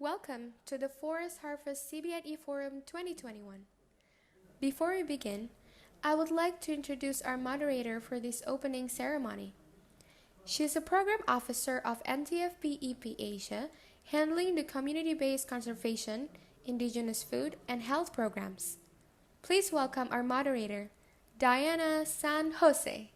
Welcome to the Forest Harvest CBNE Forum 2021. Before we begin, I would like to introduce our moderator for this opening ceremony. She is a program officer of NTFP-EP Asia, handling the community-based conservation, indigenous food, and health programs. Please welcome our moderator, Diana San Jose.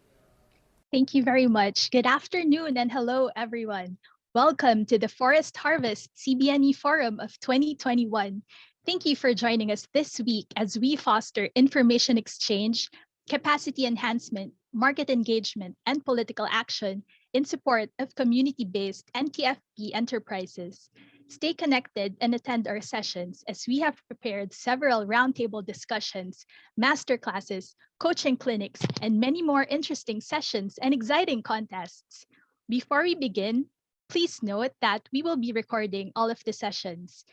Thank you very much. Good afternoon and hello, everyone. Welcome to the Forest Harvest CBNE Forum of 2021. Thank you for joining us this week as we foster information exchange, capacity enhancement, market engagement, and political action in support of community-based NTFP enterprises. Stay connected and attend our sessions as we have prepared several roundtable discussions, masterclasses, coaching clinics, and many more interesting sessions and exciting contests. Before we begin, please note that we will be recording all of the sessions.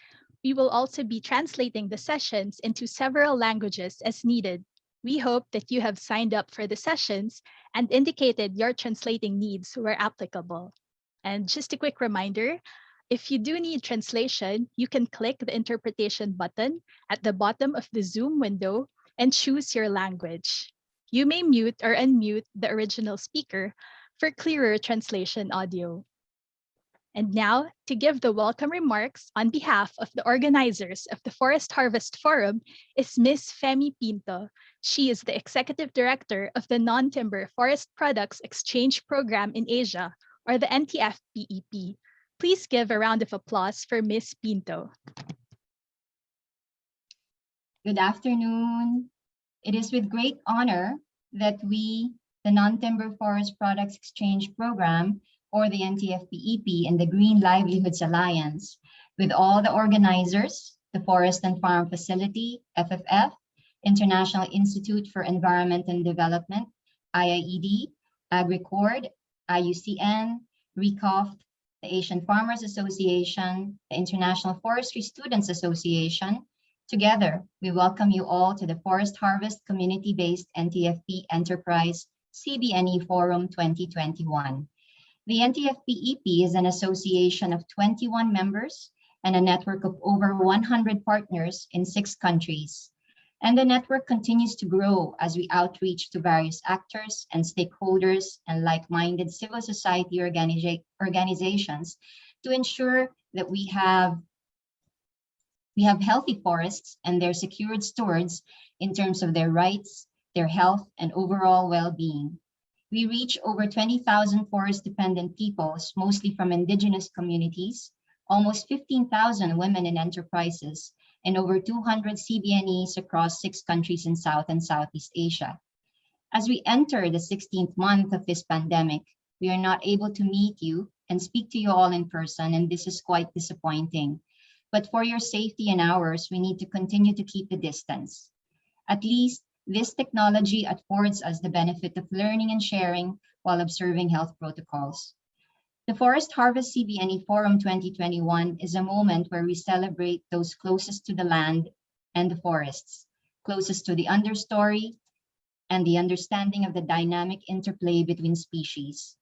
We will also be translating the sessions into several languages as needed. We hope that you have signed up for the sessions and indicated your translating needs where applicable. And just a quick reminder, if you do need translation, you can click the interpretation button at the bottom of the Zoom window and choose your language. You may mute or unmute the original speaker for clearer translation audio. And now, to give the welcome remarks on behalf of the organizers of the Forest Harvest Forum is Ms. Femi Pinto. She is the Executive Director of the Non-Timber Forest Products Exchange Program in Asia, or the NTFP-EP. Please give a round of applause for Ms. Pinto. Good afternoon. It is with great honor that we, the Non-Timber Forest Products Exchange Program, or the NTFP-EP and the Green Livelihoods Alliance, with all the organizers, the Forest and Farm Facility, FFF, International Institute for Environment and Development, IIED, AgriCord, IUCN, RECOF, the Asian Farmers Association, the International Forestry Students Association. Together, we welcome you all to the Forest Harvest Community-Based NTFP Enterprise CBNE Forum 2021. The NTFP-EP is an association of 21 members and a network of over 100 partners in 6 countries. And the network continues to grow as we outreach to various actors and stakeholders and like-minded civil society organizations to ensure that we have healthy forests and they're secured stewards in terms of their rights, their health, and overall well-being. We reach over 20,000 forest-dependent peoples, mostly from indigenous communities, almost 15,000 women in enterprises, and over 200 CBNEs across 6 countries in South and Southeast Asia. As we enter the 16th month of this pandemic, we are not able to meet you and speak to you all in person, and this is quite disappointing. But for your safety and ours, we need to continue to keep the distance. At least, this technology affords us the benefit of learning and sharing while observing health protocols. The Forest Harvest CBNE Forum 2021 is a moment where we celebrate those closest to the land and the forests, closest to the understory and the understanding of the dynamic interplay between species.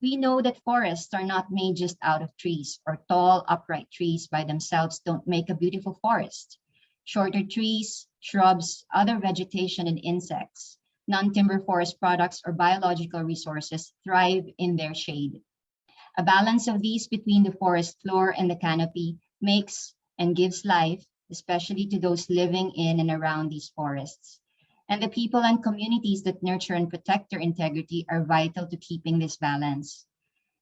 We know that forests are not made just out of trees, or tall, upright trees by themselves don't make a beautiful forest. Shorter trees, shrubs, other vegetation, and insects, non-timber forest products, or biological resources thrive in their shade. A balance of these between the forest floor and the canopy makes and gives life, especially to those living in and around these forests. And the people and communities that nurture and protect their integrity are vital to keeping this balance.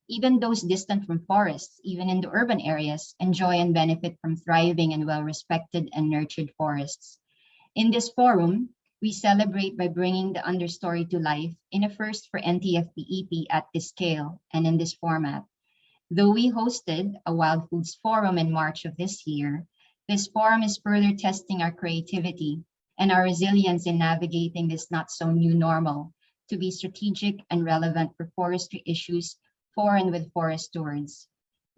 Even those distant from forests, even in the urban areas, enjoy and benefit from thriving and well-respected and nurtured forests. In this forum, we celebrate by bringing the understory to life in a first for NTFP-EP at this scale and in this format. Though we hosted a Wild Foods Forum in March of this year, this forum is further testing our creativity and our resilience in navigating this not so new normal to be strategic and relevant for forestry issues for and with forest stewards.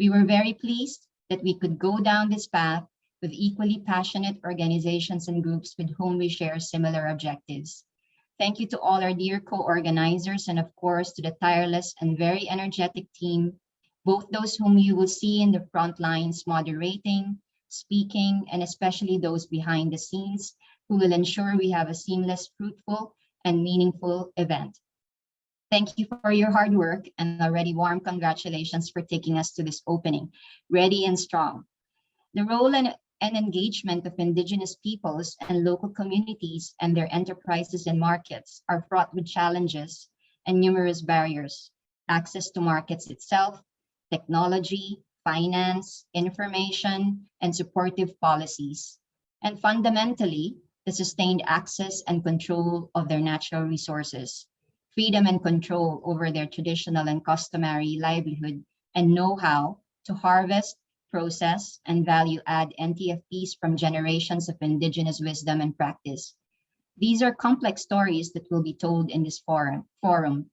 We were very pleased that we could go down this path with equally passionate organizations and groups with whom we share similar objectives. Thank you to all our dear co-organizers and of course to the tireless and very energetic team both those whom you will see in the front lines moderating, speaking, and especially those behind the scenes who will ensure we have a seamless, fruitful, and meaningful event. Thank you for your hard work and already warm congratulations for taking us to this opening, ready and strong. The role and engagement of Indigenous peoples and local communities and their enterprises and markets are fraught with challenges and numerous barriers: access to markets itself, technology, finance, information, and supportive policies, and fundamentally, the sustained access and control of their natural resources, freedom and control over their traditional and customary livelihood, and know-how to harvest, process, and value-add NTFPs from generations of Indigenous wisdom and practice. These are complex stories that will be told in this forum.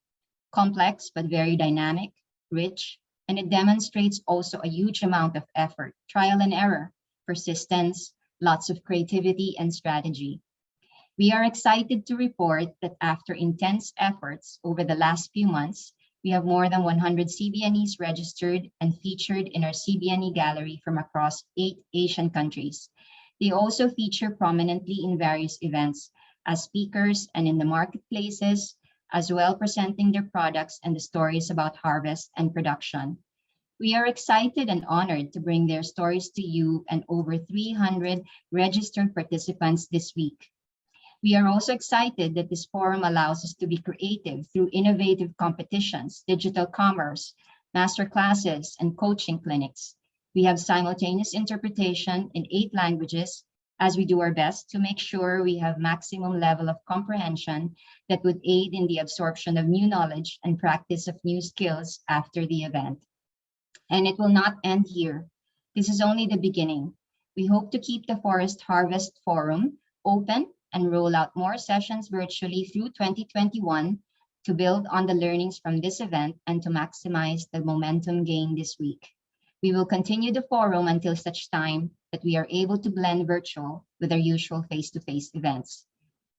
Complex but very dynamic, rich, and it demonstrates also a huge amount of effort, trial and error, persistence, lots of creativity and strategy. We are excited to report that after intense efforts over the last few months, we have more than 100 CBNEs registered and featured in our CBNE gallery from across 8 Asian countries. They also feature prominently in various events as speakers and in the marketplaces, as well presenting their products and the stories about harvest and production. We are excited and honored to bring their stories to you and over 300 registered participants this week. We are also excited that this forum allows us to be creative through innovative competitions, digital commerce, master classes, and coaching clinics. We have simultaneous interpretation in 8 languages as we do our best to make sure we have maximum level of comprehension that would aid in the absorption of new knowledge and practice of new skills after the event. And it will not end here. This is only the beginning. We hope to keep the Forest Harvest Forum open and roll out more sessions virtually through 2021 to build on the learnings from this event and to maximize the momentum gained this week. We will continue the forum until such time that we are able to blend virtual with our usual face-to-face events.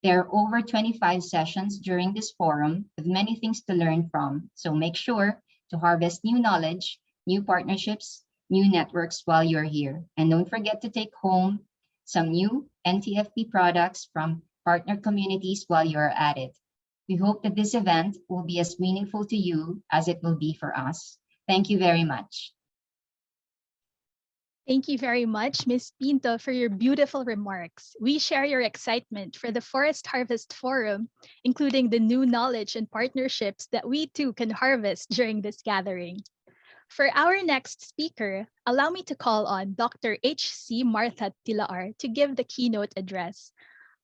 There are over 25 sessions during this forum with many things to learn from, so make sure to harvest new knowledge, new partnerships, new networks while you're here. And don't forget to take home some new NTFP products from partner communities while you're at it. We hope that this event will be as meaningful to you as it will be for us. Thank you very much. Thank you very much, Ms. Pinto, for your beautiful remarks. We share your excitement for the Forest Harvest Forum, including the new knowledge and partnerships that we too can harvest during this gathering. For our next speaker, allow me to call on Dr. H.C. Martha Tilaar to give the keynote address.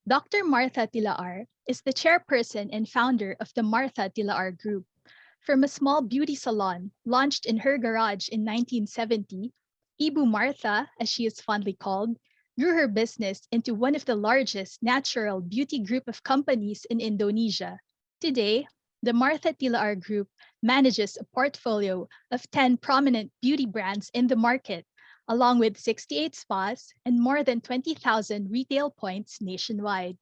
Dr. Martha Tilaar is the chairperson and founder of the Martha Tilaar Group. From a small beauty salon launched in her garage in 1970, Ibu Martha, as she is fondly called, grew her business into one of the largest natural beauty group of companies in Indonesia. Today, the Martha Tilaar Group manages a portfolio of 10 prominent beauty brands in the market, along with 68 spas and more than 20,000 retail points nationwide.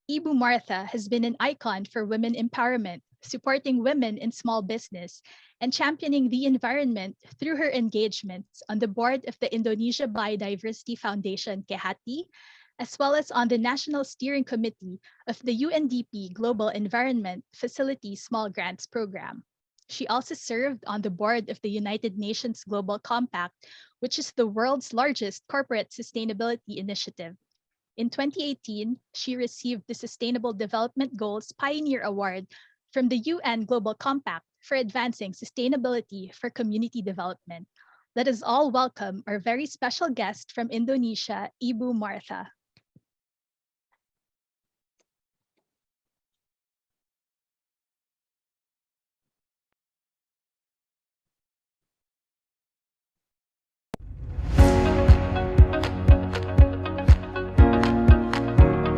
Ibu Martha has been an icon for women empowerment, supporting women in small business, and championing the environment through her engagements on the board of the Indonesia Biodiversity Foundation, KEHATI, as well as on the National Steering Committee of the UNDP Global Environment Facility Small Grants Program. She also served on the board of the United Nations Global Compact, which is the world's largest corporate sustainability initiative. In 2018, she received the Sustainable Development Goals Pioneer Award from the UN Global Compact for advancing sustainability for community development. Let us all welcome our very special guest from Indonesia, Ibu Martha.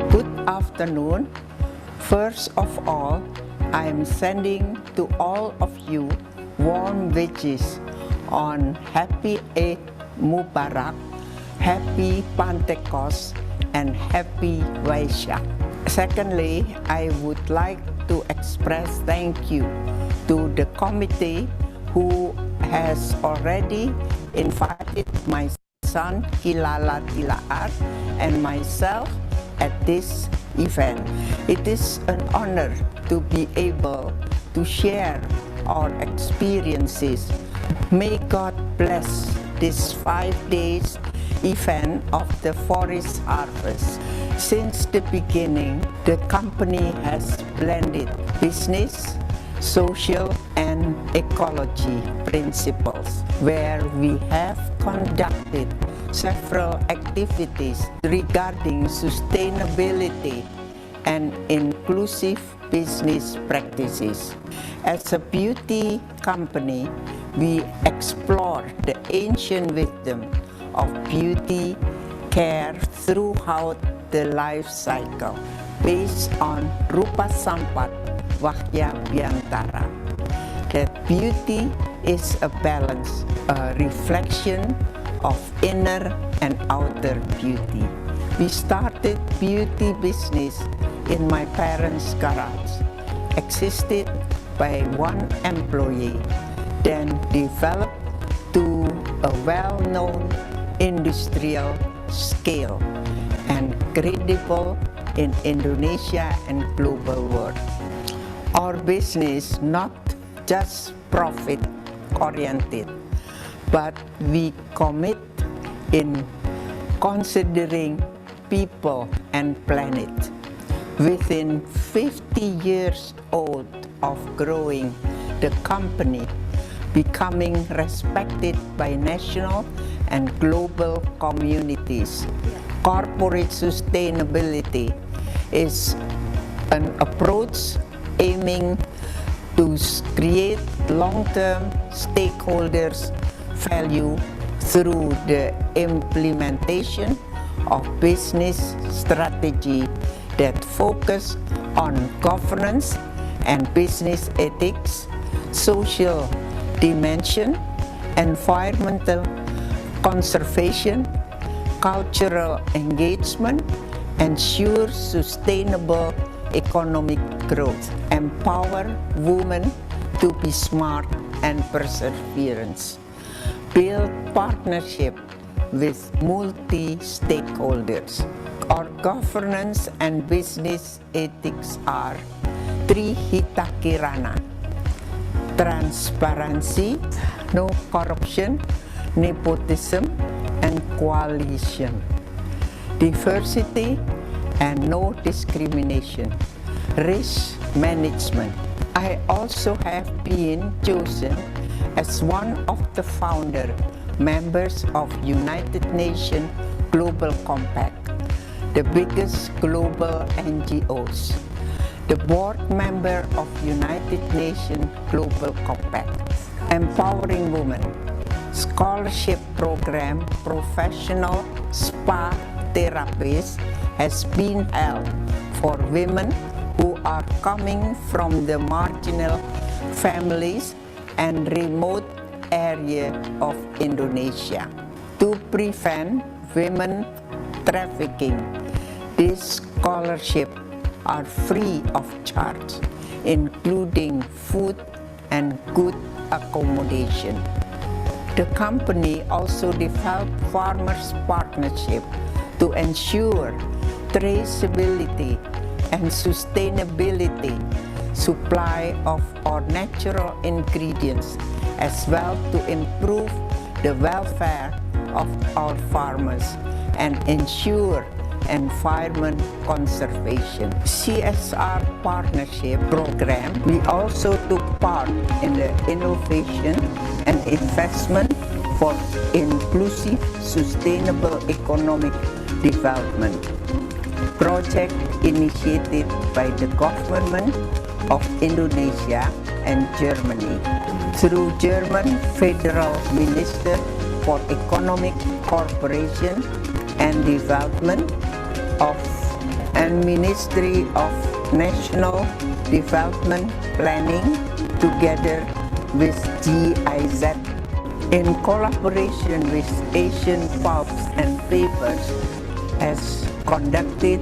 Good afternoon. First of all, I am sending to all of you warm wishes on Happy Eid Mubarak, Happy Pentecost, and Happy Vaishak. Secondly, I would like to express thank you to the committee who has already invited my son Kilala Tilaar and myself at this event. It is an honor to be able to share our experiences. May God bless this 5 days event of the Forest Harvest. Since the beginning, the company has blended business, social, and ecology principles, where we have conducted several activities regarding sustainability and inclusive business practices. As a beauty company, we explore the ancient wisdom of beauty care throughout the life cycle based on Rupa Sampat Wahya Biantara. That beauty is a balance, a reflection of inner and outer beauty. We started beauty business in my parents' garage, existed by one employee, then developed to a well-known industrial scale and credible in Indonesia and global world. Our business not just profit-oriented, but we commit in considering people and planet. Within 50 years old of growing the company, becoming respected by national and global communities, corporate sustainability is an approach aiming to create long-term stakeholders' value through the implementation of business strategy that focus on governance and business ethics, social dimension, environmental conservation, cultural engagement, ensure sustainable economic growth, empower women to be smart and perseverance, build partnership with multi-stakeholders. Our governance and business ethics are Trihita Kirana: transparency, no corruption, nepotism, and coalition, diversity and no discrimination, risk management. I also have been chosen as one of the founder members of United Nations Global Compact, the biggest global NGOs, the board member of United Nations Global Compact, empowering women, scholarship program, professional spa therapist has been held for women who are coming from the marginal families and remote area of Indonesia to prevent women trafficking. These scholarships are free of charge, including food and good accommodation. The company also developed farmers' partnership to ensure traceability and sustainability supply of our natural ingredients, as well to improve the welfare of our farmers and ensure environment conservation. CSR partnership program, we also took part in the innovation and investment for inclusive sustainable economic development project initiated by the government of Indonesia and Germany through German Federal Minister for Economic Cooperation and Development and Ministry of National Development Planning together with GIZ in collaboration with Asian Pulps and Papers has conducted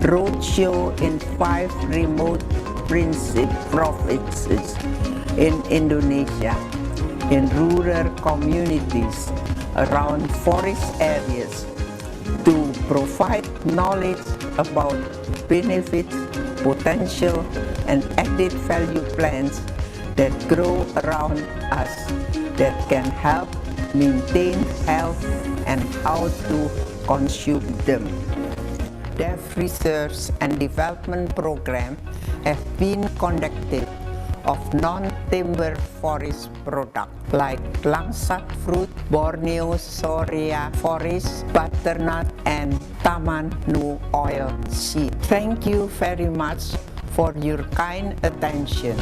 roadshow in 5 remote provinces in Indonesia. in rural communities around forest areas to provide knowledge about benefits, potential, and added value plants that grow around us that can help maintain health and how to consume them. Deaf research and development programs have been conducted of non-timber forest products like langsat fruit, Borneo Soria forest, butternut, and Taman Nu oil seed. Thank you very much for your kind attention.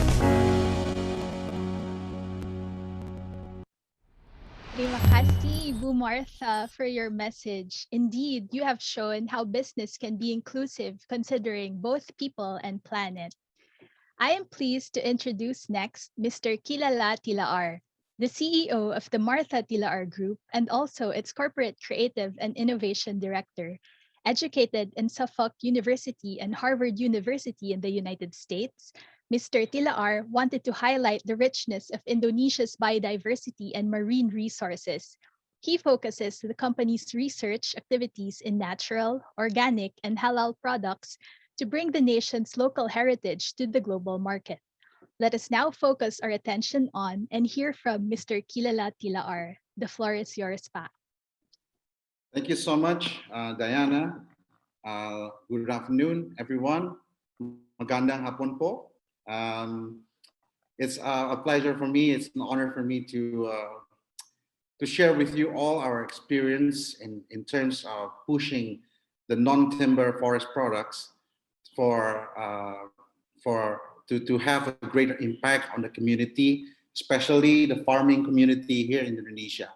Terima kasih, Bu Martha, for your message. Indeed, you have shown how business can be inclusive considering both people and planet. I am pleased to introduce next Mr. Kilala Tilaar, the CEO of the Martha Tilaar Group and also its Corporate Creative and Innovation Director. Educated in Suffolk University and Harvard University in the United States, Mr. Tilaar wanted to highlight the richness of Indonesia's biodiversity and marine resources. He focuses the company's research activities in natural, organic, and halal products to bring the nation's local heritage to the global market. Let us now focus our attention on and hear from Mr. Kilala Tilaar. The floor is yours, Pa. Thank you so much, Diana. Good afternoon, everyone. Magandang hapon po. It's a pleasure for me. It's an honor for me to share with you all our experience in terms of pushing the non-timber forest products to have a greater impact on the community, especially the farming community here in Indonesia.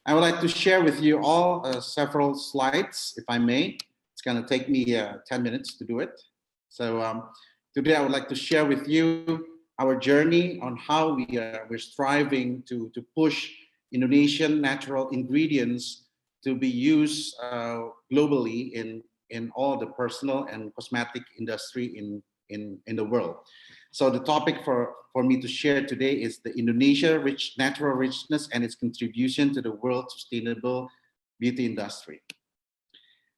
I would like to share with you all several slides, if I may. It's going to take me 10 minutes to do it. So today I would like to share with you our journey on how we're striving to push Indonesian natural ingredients to be used globally in all the personal and cosmetic industry in the world. So the topic for me to share today is the Indonesia natural richness and its contribution to the world sustainable beauty industry.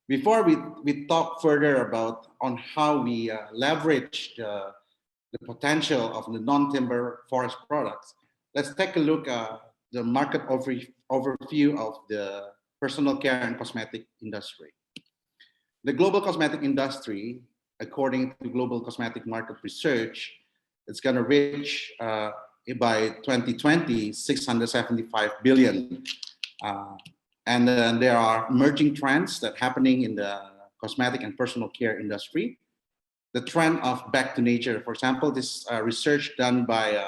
Before we talk further about on how we leverage the potential of the non-timber forest products, let's take a look at the market overview of the personal care and cosmetic industry. The global cosmetic industry, according to Global Cosmetic Market Research, it's going to reach by 2020 675 billion. And then there are emerging trends that happening in the cosmetic and personal care industry. The trend of back to nature, for example, this research done by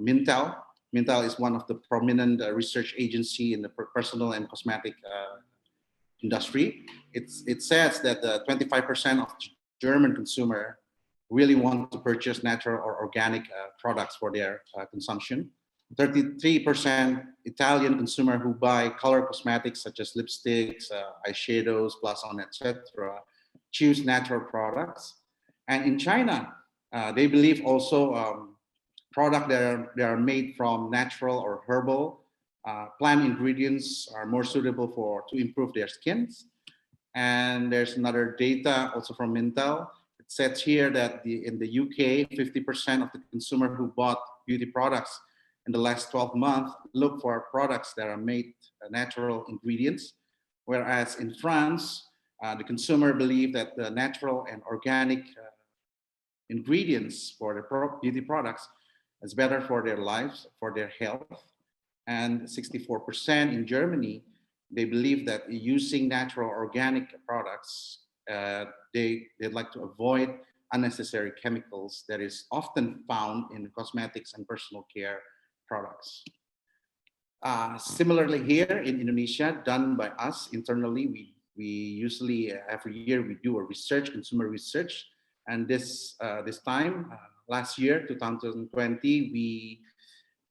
Mintel. Mintel is one of the prominent research agency in the personal and cosmetic industry. It says that 25% of German consumer really want to purchase natural or organic products for their consumption. 33% Italian consumer who buy color cosmetics such as lipsticks, eyeshadows, blush on, etc., choose natural products. And in China, they believe also products that are made from natural or herbal plant ingredients are more suitable to improve their skins. And there's another data also from Mintel. It says here that in the UK, 50% of the consumer who bought beauty products in the last 12 months look for products that are made natural ingredients. Whereas in France, the consumer believe that the natural and organic ingredients for the beauty products is better for their lives, for their health. And 64% in Germany, they believe that using natural organic products, they'd like to avoid unnecessary chemicals that is often found in cosmetics and personal care products. Similarly here in Indonesia, done by us internally, we usually every year we do a research, consumer research. And this time, last year, 2020,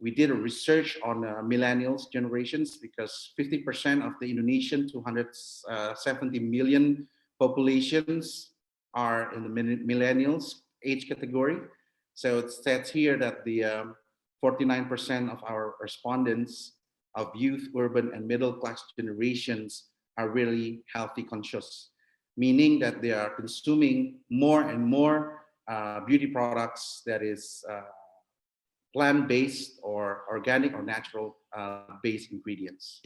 we did a research on millennials generations because 50% of the Indonesian 270 million populations are in the millennials age category. So it says here that the 49% of our respondents of youth, urban, and middle-class generations are really healthy conscious, meaning that they are consuming more and more beauty products that is plant-based or organic or natural based ingredients.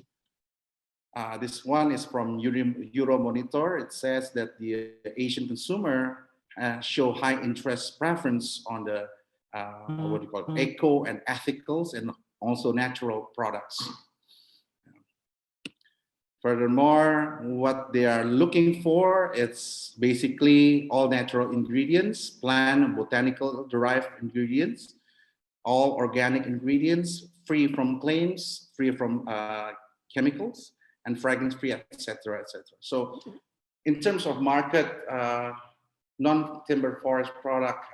This one is from Euromonitor. It says that the Asian consumer show high interest preference on the what do you call it, eco and ethicals and also natural products. Furthermore, what they are looking for, it's basically all natural ingredients, plant and botanical derived ingredients, all organic ingredients, free from claims, free from chemicals, and fragrance free, etc., etc. So in terms of market, non-timber forest product,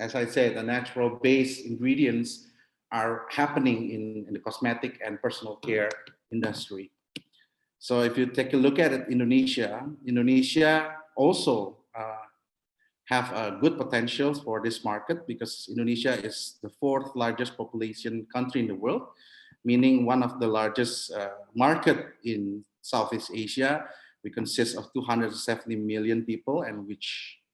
as I said, the natural based ingredients are happening in the cosmetic and personal care industry. So if you take a look at it, Indonesia also have a good potential for this market because Indonesia is the 4th largest population country in the world, meaning one of the largest market in Southeast Asia. We consist of 270 million people, and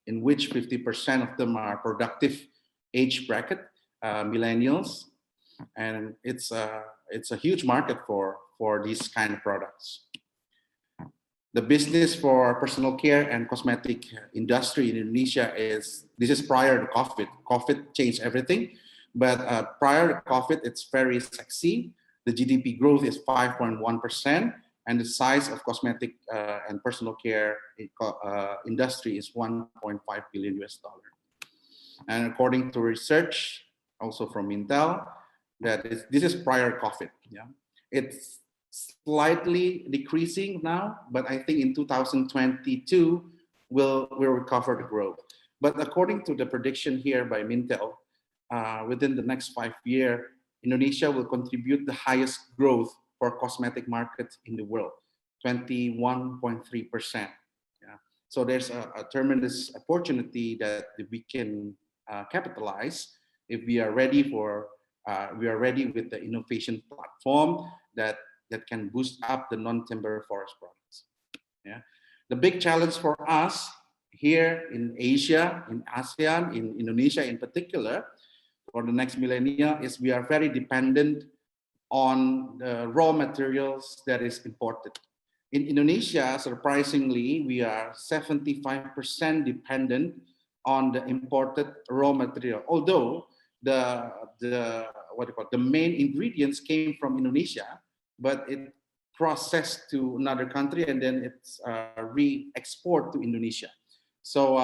in which 50% of them are productive age bracket, millennials, and it's a huge market for these kind of products. The business for personal care and cosmetic industry in Indonesia this is prior to COVID. COVID changed everything, but prior to COVID, it's very sexy. The GDP growth is 5.1%, and the size of cosmetic and personal care industry is $1.5 billion US. And according to research, also from Intel, this is prior COVID. Yeah, it's slightly decreasing now, but I think in 2022 we'll recover the growth. But according to the prediction here by Mintel, within the next 5 years, Indonesia will contribute the highest growth for cosmetic market in the world, 21.3%. Yeah. So there's a tremendous opportunity that we can capitalize if we are ready with the innovation platform that can boost up the non-timber forest products. Yeah. The big challenge for us here in Asia, in ASEAN, in Indonesia in particular, for the next millennia is we are very dependent on the raw materials that is imported. In Indonesia, surprisingly, we are 75% dependent on the imported raw material. Although the main ingredients came from Indonesia, but it processed to another country and then it's re-export to Indonesia. So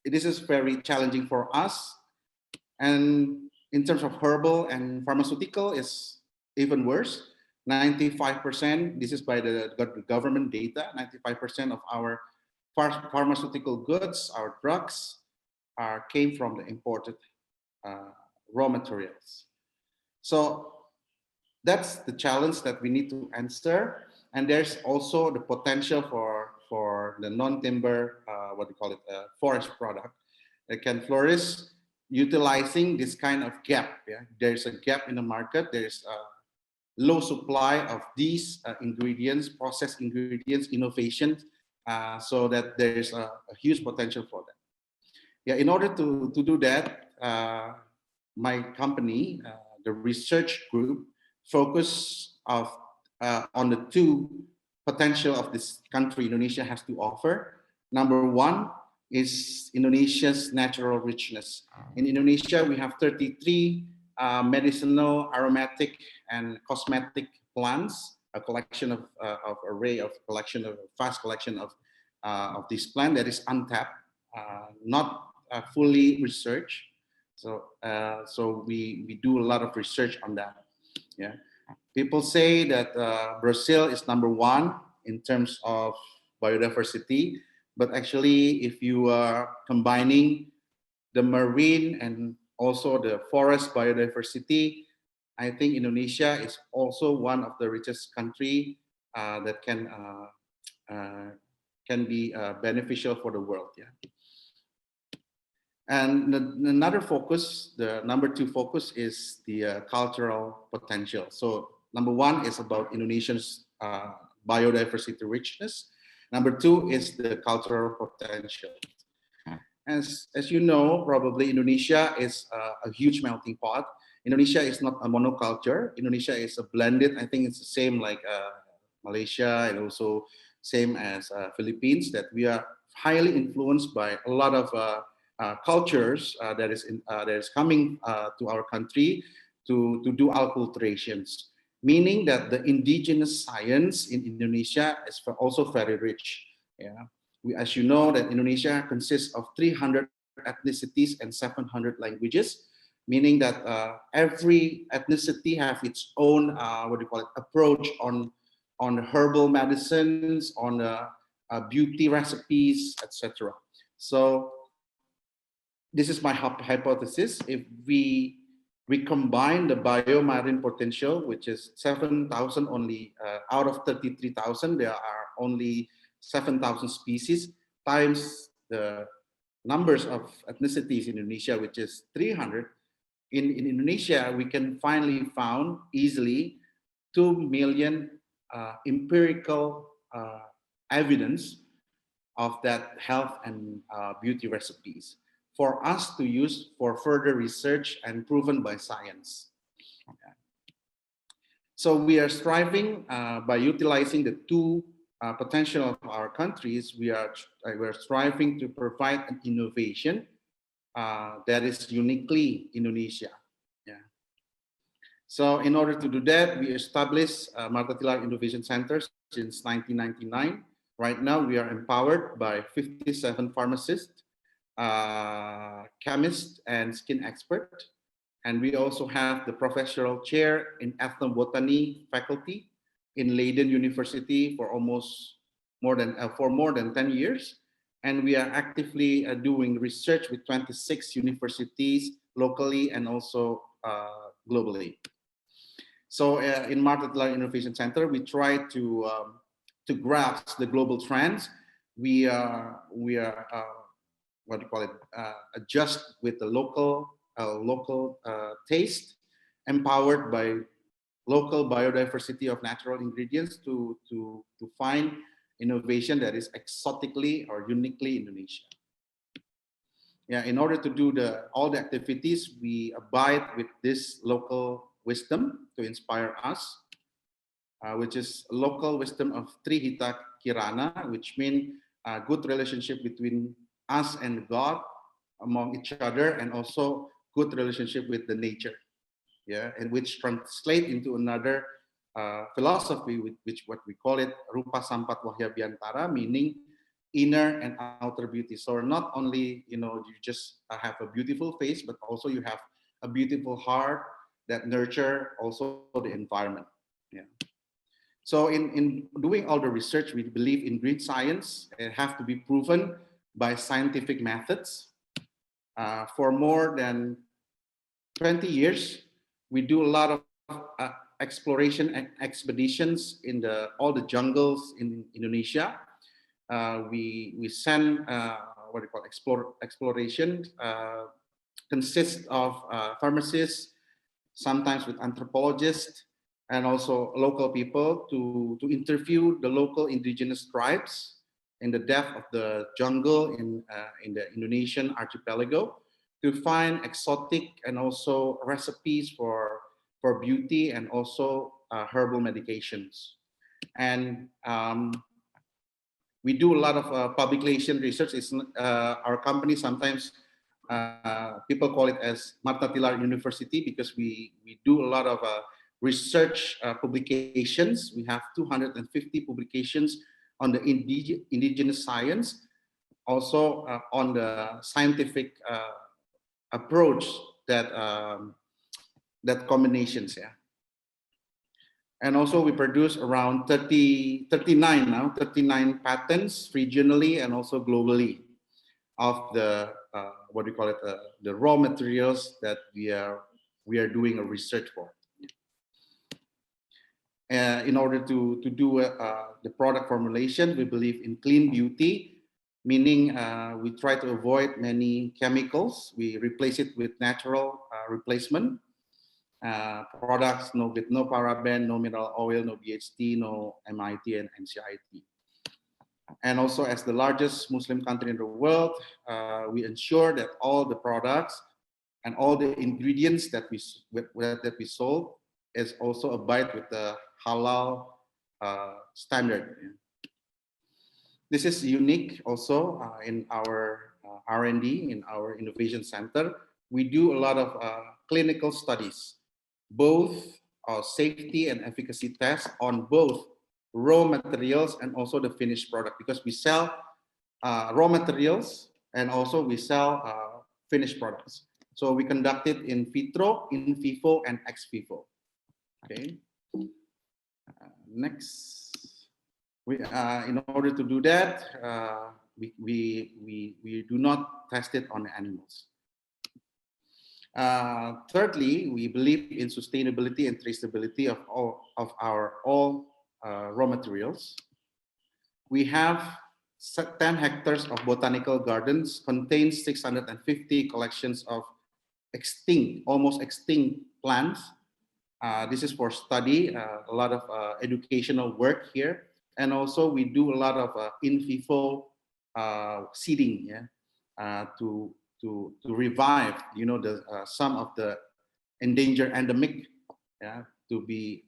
this is very challenging for us. And in terms of herbal and pharmaceutical, is even worse. 95%, this is by the government data, 95% of our pharmaceutical goods, our drugs, came from the imported raw materials. So that's the challenge that we need to answer. And there's also the potential for the non-timber, forest product that can flourish utilizing this kind of gap. Yeah? There's a gap in the market. There's a low supply of these ingredients, processed ingredients, innovation, so that there's a huge potential for that. Yeah, in order to do that, my company, the research group, focus on the two potential of this country Indonesia has to offer. Number one is Indonesia's natural richness. In Indonesia, we have 33 medicinal, aromatic, and cosmetic plants, a collection of vast collection of this plant that is untapped, not fully researched. So we do a lot of research on that. Yeah, people say that Brazil is number one in terms of biodiversity, but actually, if you are combining the marine and also the forest biodiversity, I think Indonesia is also one of the richest country that can be beneficial for the world. Yeah. And another focus, the number 2 focus, is the cultural potential. So number 1 is about Indonesia's biodiversity richness. Number 2 is the cultural potential. As you know, probably Indonesia is a huge melting pot. Indonesia is not a monoculture. Indonesia is a blended. I think it's the same like Malaysia, and also same as Philippines, that we are highly influenced by a lot of cultures that is coming to our country to do acculturations, meaning that the indigenous science in Indonesia is also very rich. Yeah. As you know, that Indonesia consists of 300 ethnicities and 700 languages, meaning that every ethnicity have its own approach on herbal medicines, on beauty recipes, etc. So this is my hypothesis. If we combine the biomarine potential, which is 7,000 only, out of 33,000, there are only 7,000 species, times the numbers of ethnicities in Indonesia, which is 300. In Indonesia, we can finally found easily 2 million empirical evidence of that health and beauty recipes for us to use for further research and proven by science. Okay. So we are striving by utilizing the 2 potential of our countries. We're striving to provide an innovation that is uniquely Indonesia. Yeah. So in order to do that, we established Martha Tilaar Innovation Center since 1999. Right now, we are empowered by 57 pharmacists, chemists, and skin expert. And we also have the professional chair in ethnobotany faculty in Leiden University for more than 10 years. And we are actively doing research with 26 universities locally and also globally. So in Martha Tilaar Innovation Center, we try to grasp the global trends. We are adjust with the local taste, empowered by local biodiversity of natural ingredients to find innovation that is exotically or uniquely Indonesian. Yeah, in order to do all the activities, we abide with this local wisdom to inspire us, which is local wisdom of Trihita Kirana, which means a good relationship between us and God, among each other, and also good relationship with the nature. Yeah, and which translate into another philosophy, which what we call it Rupa Sampat Wahya Biantara, meaning inner and outer beauty. So not only you just have a beautiful face, but also you have a beautiful heart that nurture also the environment. Yeah. So in doing all the research, we believe in green science. It have to be proven by scientific methods. For more than 20 years, we do a lot of exploration and expeditions in all the jungles in Indonesia. We send exploration consists of pharmacists, sometimes with anthropologists, and also local people to interview the local indigenous tribes in the depth of the jungle in the Indonesian archipelago to find exotic and also recipes for beauty and also herbal medications. And we do a lot of publication research. It's our company sometimes people call it as Martha Tilaar University because we do a lot of research publications. We have 250 publications on the indigenous science, also on the scientific approach that combinations. Yeah. And also we produce around 39 patents regionally and also globally of the the raw materials that we are doing a research for. In order to do the product formulation, we believe in clean beauty, meaning we try to avoid many chemicals. We replace it with natural replacement products with no paraben, no mineral oil, no BHT, no MIT and MCIT. And also, as the largest Muslim country in the world, we ensure that all the products and all the ingredients that we sold is also abide with the halal standard. This is unique also in our R&D, in our innovation center. We do a lot of clinical studies, both safety and efficacy tests on both raw materials and also the finished product, because we sell raw materials and also we sell finished products. So we conduct it in vitro, in vivo, and ex vivo. Okay. Next, in order to do that, we do not test it on animals. Thirdly, we believe in sustainability and traceability of our raw materials. We have 10 hectares of botanical gardens, contains 650 collections of almost extinct plants. This is for study, a lot of educational work here. And also we do a lot of in vivo seeding, to revive, some of the endangered endemic, the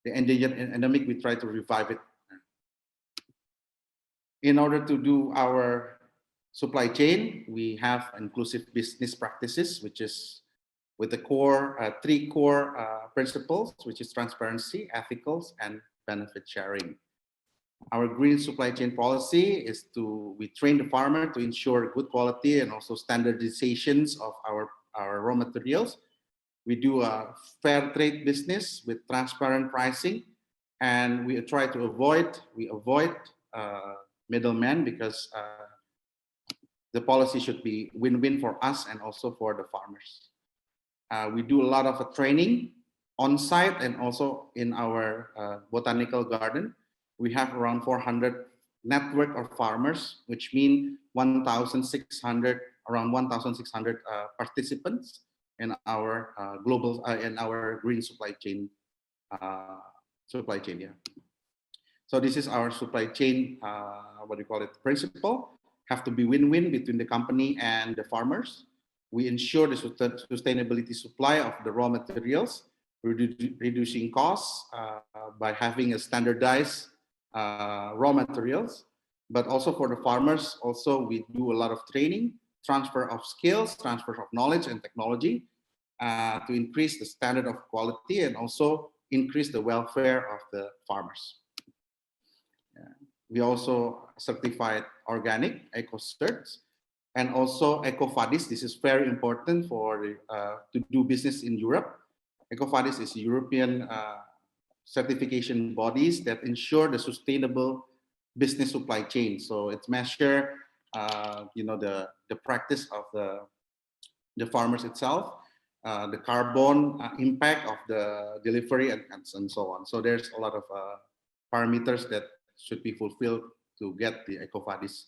endangered endemic, we try to revive it. In order to do our supply chain, we have inclusive business practices, which is with the three core principles, which is transparency, ethicals, and benefit sharing. Our green supply chain policy is we train the farmer to ensure good quality and also standardizations of our raw materials. We do a fair trade business with transparent pricing, and we try to avoid middlemen, because the policy should be win-win for us and also for the farmers. We do a lot of training on site and also in our botanical garden. We have around 400 network of farmers, which mean around 1,600 participants in our in our green supply chain. So this is our supply chain, principle. Have to be win-win between the company and the farmers. We ensure the sustainability supply of the raw materials, reducing costs by having a standardized raw materials. But also for the farmers, also we do a lot of training, transfer of skills, transfer of knowledge and technology to increase the standard of quality and also increase the welfare of the farmers. We also certified organic, eco-certs, and also EcoVadis. This is very important to do business in Europe. EcoVadis is European certification bodies that ensure the sustainable business supply chain. So it's measure, the practice of the farmers itself, the carbon impact of the delivery, and so on. So there's a lot of parameters that should be fulfilled to get the EcoVadis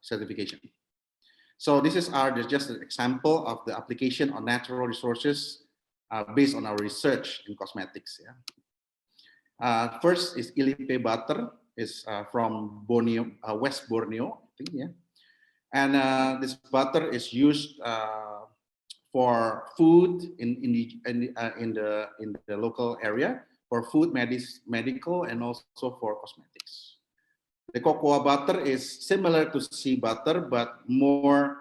certification. So this is just an example of the application on natural resources based on our research in cosmetics. First is Ilipe butter, is from Borneo, West Borneo, I think, yeah. And this butter is used for food in the local area, for food, medical, and also for cosmetics. The cocoa butter is similar to sea butter, but more,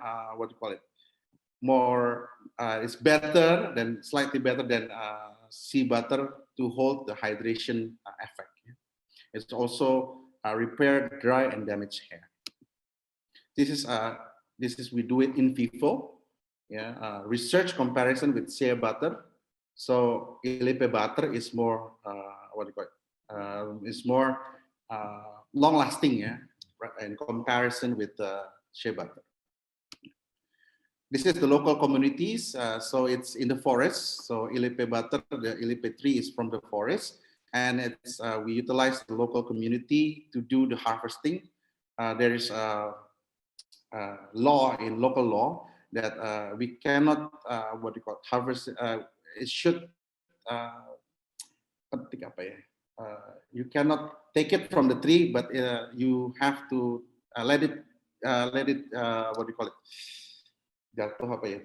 it's slightly better than sea butter to hold the hydration effect. It's also repair dry and damaged hair. This is we do it in vivo, research comparison with shea butter. So Ilipe butter is more long-lasting, in comparison with shea butter. This is the local communities. So it's in the forest. So Ilipe butter, the Ilipe tree is from the forest. And it's we utilize the local community to do the harvesting. There is a law in local law that we cannot what do you call it, harvest. It should penting apa ya? You cannot take it from the tree, but you have to let it what do you call it? Jatuh apa ya?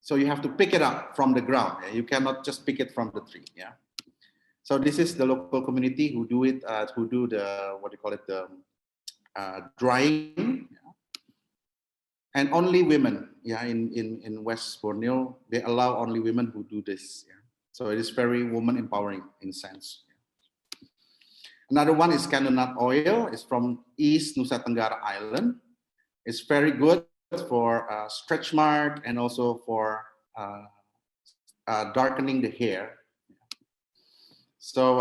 So you have to pick it up from the ground. You cannot just pick it from the tree. Yeah. So this is the local community who do it, who do the what do you call it, the drying. Yeah. And only women, yeah, in West Borneo, they allow only women who do this. Yeah. So it is very woman empowering in a sense. Another one is canoe nut oil. It's from East Nusa Tenggara Island. It's very good for stretch mark and also for darkening the hair. So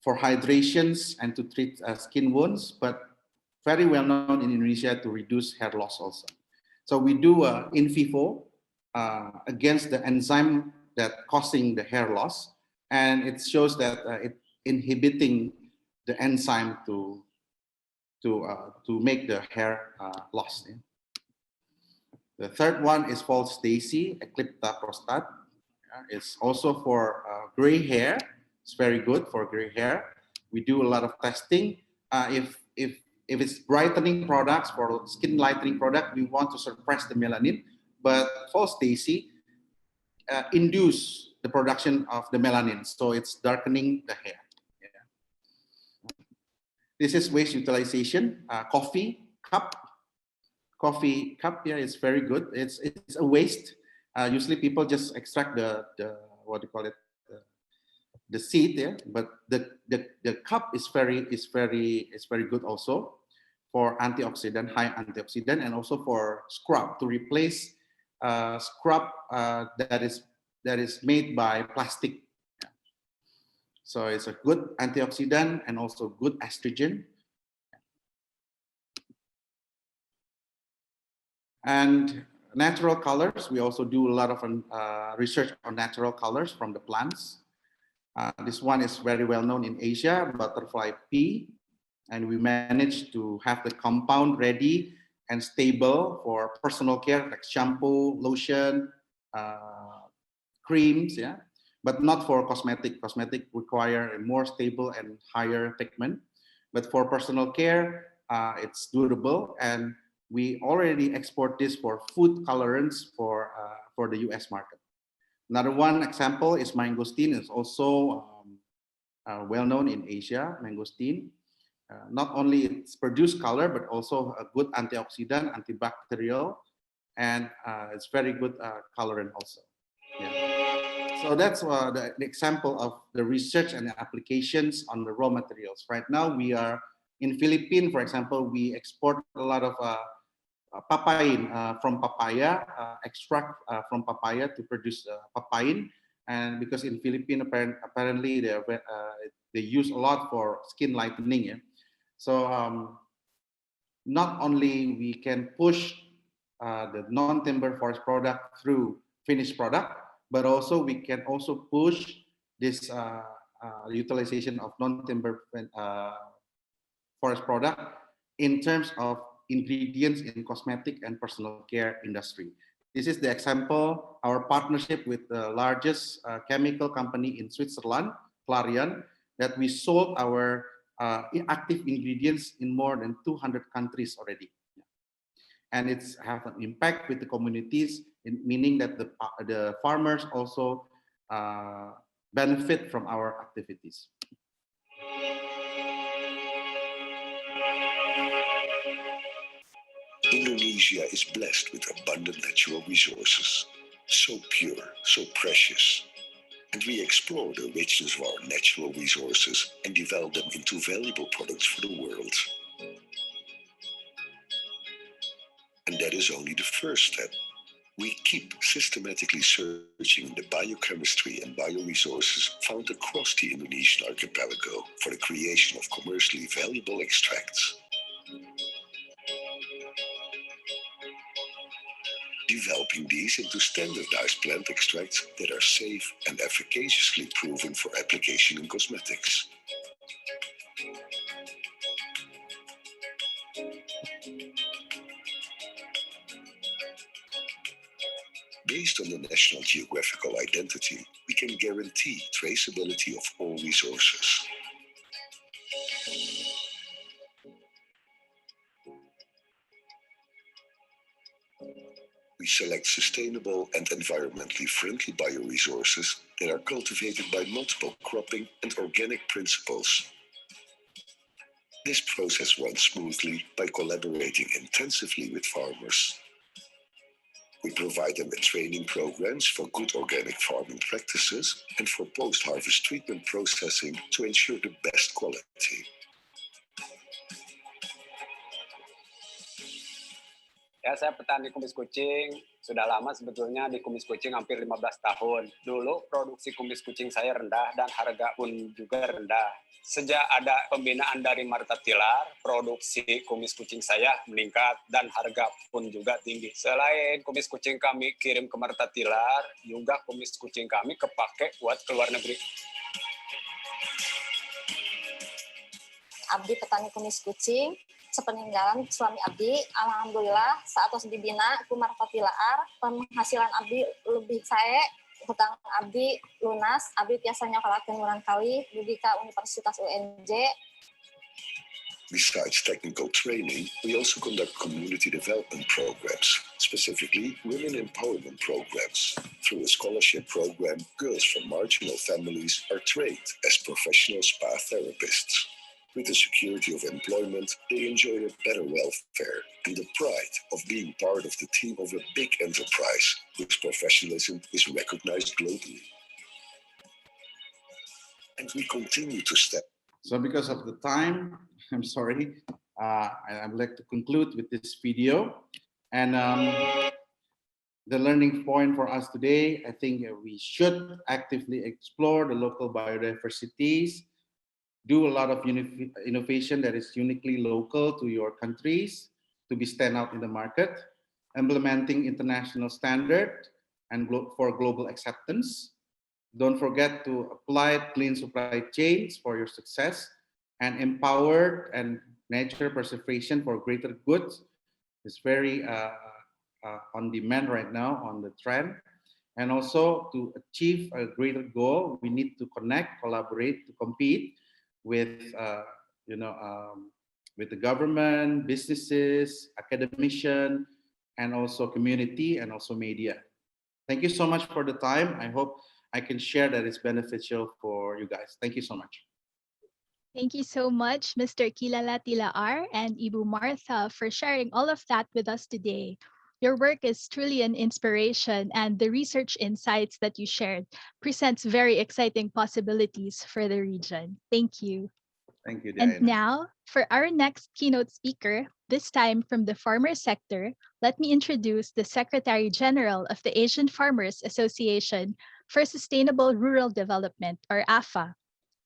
for hydrations and to treat skin wounds, but very well known in Indonesia to reduce hair loss also. So we do in vivo against the enzyme that causing the hair loss, and it shows that it inhibiting the enzyme to make the hair loss. Yeah. The third one is False Daisy, Eclipta prostate. It's also for gray hair. It's very good for gray hair. We do a lot of testing. If it's brightening products, for skin lightening product, we want to suppress the melanin. But False Daisy induce the production of the melanin, so it's darkening the hair. Yeah. This is waste utilization. Coffee cup. Coffee cup, yeah, it's very good. It's a waste. Usually people just extract the what do you call it, the seed there, but the cup is very good also for antioxidant, high antioxidant, and also for scrub to replace scrub that is made by plastic. So it's a good antioxidant and also good estrogen. And natural colors, we also do a lot of research on natural colors from the plants. This one is very well known in Asia, butterfly pea, and we managed to have the compound ready and stable for personal care like shampoo, lotion, creams, yeah, but not for cosmetic. Cosmetic require a more stable and higher pigment, but for personal care, it's durable, and we already export this for food colorants for the US market. Another one example is mangosteen. It's also well known in Asia, mangosteen. Not only it's produce color, but also a good antioxidant, antibacterial, and it's very good colorant also. Yeah. So that's the example of the research and the applications on the raw materials. Right now we are in Philippines, for example, we export a lot of papain from papaya, extract from papaya to produce papain. And because in Philippines, apparently they use a lot for skin lightening. Yeah? So not only we can push the non-timber forest product through finished product, but also we can also push this utilization of non-timber forest product in terms of ingredients in cosmetic and personal care industry. This is the example, our partnership with the largest chemical company in Switzerland, Clarion, that we sold our active ingredients in more than 200 countries already. And it's have an impact with the communities, meaning that the farmers also benefit from our activities. Indonesia is blessed with abundant natural resources, so pure, so precious. And we explore the richness of our natural resources and develop them into valuable products for the world. And that is only the first step. We keep systematically searching the biochemistry and bioresources found across the Indonesian archipelago for the creation of commercially valuable extracts. developing these into standardized plant extracts that are safe and efficaciously proven for application in cosmetics. Based on the national geographical identity, we can guarantee traceability of all resources. We select sustainable and environmentally friendly bioresources that are cultivated by multiple cropping and organic principles. This process runs smoothly by collaborating intensively with farmers. We provide them with training programs for good organic farming practices and for post-harvest treatment processing to ensure the best quality. Ya, saya petani kumis kucing. Sudah lama sebetulnya di kumis kucing, hampir 15 tahun. Dulu produksi kumis kucing saya rendah dan harga pun juga rendah. Sejak ada pembinaan dari Marta Tilar, produksi kumis kucing saya meningkat dan harga pun juga tinggi. Selain kumis kucing kami kirim ke Marta Tilar, juga kumis kucing kami kepake buat ke luar negeri. Abdi petani kumis kucing. Sepeninggalan suami Abdi, alhamdulillah saat tos dibina ku Marta Tilar, penghasilan Abdi lebih sae, hutang Abdi lunas, Abdi biasanya nyokolakeun urang kali dugi ka Universitas UNJ. Besides technical training, we also conduct community development programs, specifically women empowerment programs. Through a scholarship program, girls from marginal families are trained as professional spa therapists. With the security of employment, they enjoy a better welfare and the pride of being part of the team of a big enterprise whose professionalism is recognized globally. And we continue to step. So because of the time, I'm sorry, I would like to conclude with this video. And the learning point for us today, I think we should actively explore the local biodiversities, do a lot of innovation that is uniquely local to your countries to be stand out in the market, implementing international standard and for global acceptance. Don't forget to apply clean supply chains for your success, and empowered and nature preservation for greater good is very on demand right now, on the trend. And also to achieve a greater goal, we need to connect, collaborate, to compete with with the government, businesses, academicians, and also community, and also media. Thank you so much for the time. I hope I can share that it's beneficial for you guys. Thank you so much. Thank you so much, Mr. Kilala Tilaar and Ibu Martha, for sharing all of that with us today. Your work is truly an inspiration, and the research insights that you shared presents very exciting possibilities for the region. Thank you. Thank you, Diana. And now, for our next keynote speaker, this time from the farmer sector, let me introduce the Secretary General of the Asian Farmers Association for Sustainable Rural Development, or AFA.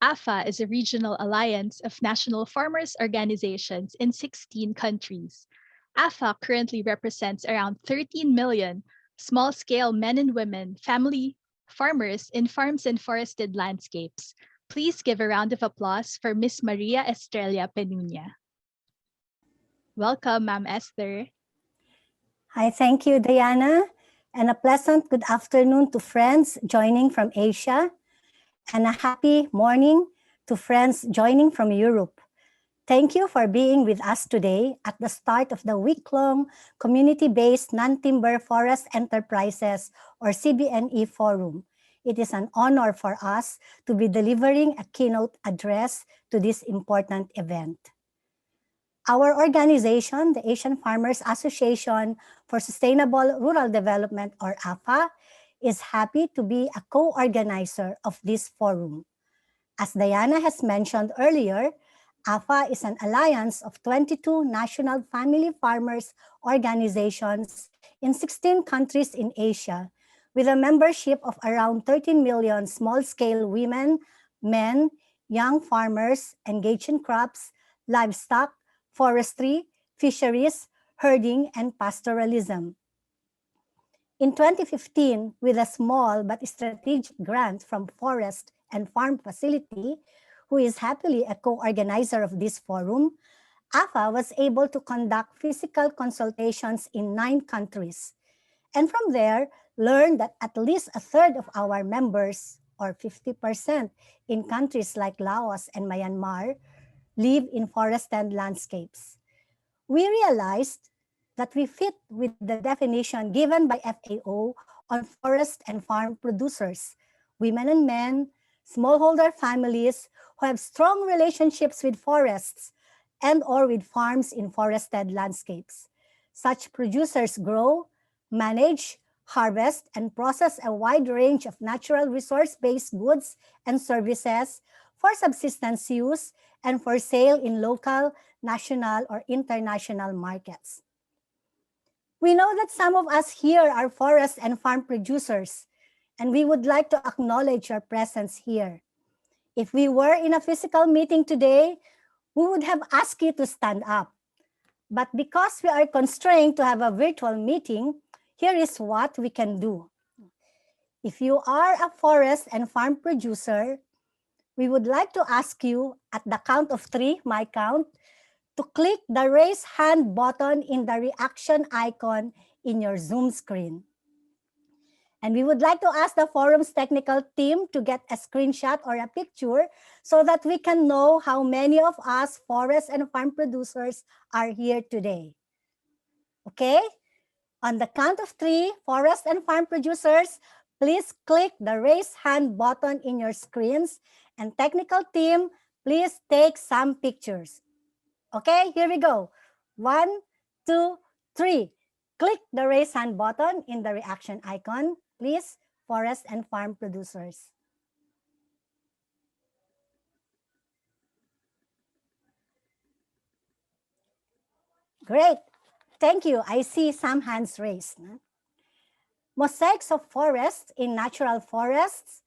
AFA is a regional alliance of national farmers organizations in 16 countries. AFA currently represents around 13 million small-scale men and women family farmers in farms and forested landscapes. Please give a round of applause for Miss Maria Estrella Penuña. Welcome, Ma'am Esther. Hi, thank you, Diana, and a pleasant good afternoon to friends joining from Asia, and a happy morning to friends joining from Europe. Thank you for being with us today at the start of the week-long community-based non-timber forest enterprises, or CBNE Forum. It is an honor for us to be delivering a keynote address to this important event. Our organization, the Asian Farmers Association for Sustainable Rural Development, or AFA, is happy to be a co-organizer of this forum. As Diana has mentioned earlier, AFA is an alliance of 22 national family farmers organizations in 16 countries in Asia, with a membership of around 13 million small-scale women, men, young farmers engaged in crops, livestock, forestry, fisheries, herding, and pastoralism. In 2015, with a small but strategic grant from Forest and Farm Facility, who is happily a co-organizer of this forum, AFA was able to conduct physical consultations in 9 countries. And from there, learned that at least a third of our members, or 50%, in countries like Laos and Myanmar, live in forested landscapes. We realized that we fit with the definition given by FAO on forest and farm producers, women and men, smallholder families who have strong relationships with forests and or with farms in forested landscapes. Such producers grow, manage, harvest, and process a wide range of natural resource-based goods and services for subsistence use and for sale in local, national, or international markets. We know that some of us here are forest and farm producers, and we would like to acknowledge your presence here. If we were in a physical meeting today, we would have asked you to stand up. But because we are constrained to have a virtual meeting, here is what we can do. If you are a forest and farm producer, we would like to ask you at the count of 3, my count, to click the raise hand button in the reaction icon in your Zoom screen. And we would like to ask the forum's technical team to get a screenshot or a picture so that we can know how many of us forest and farm producers are here today. Okay? On the count of 3, forest and farm producers, please click the raise hand button in your screens, and technical team, please take some pictures. Okay, here we go. 1, 2, 3. Click the raise hand button in the reaction icon, please, forest and farm producers. Great. Thank you. I see some hands raised. Mosaics of forests in natural forests,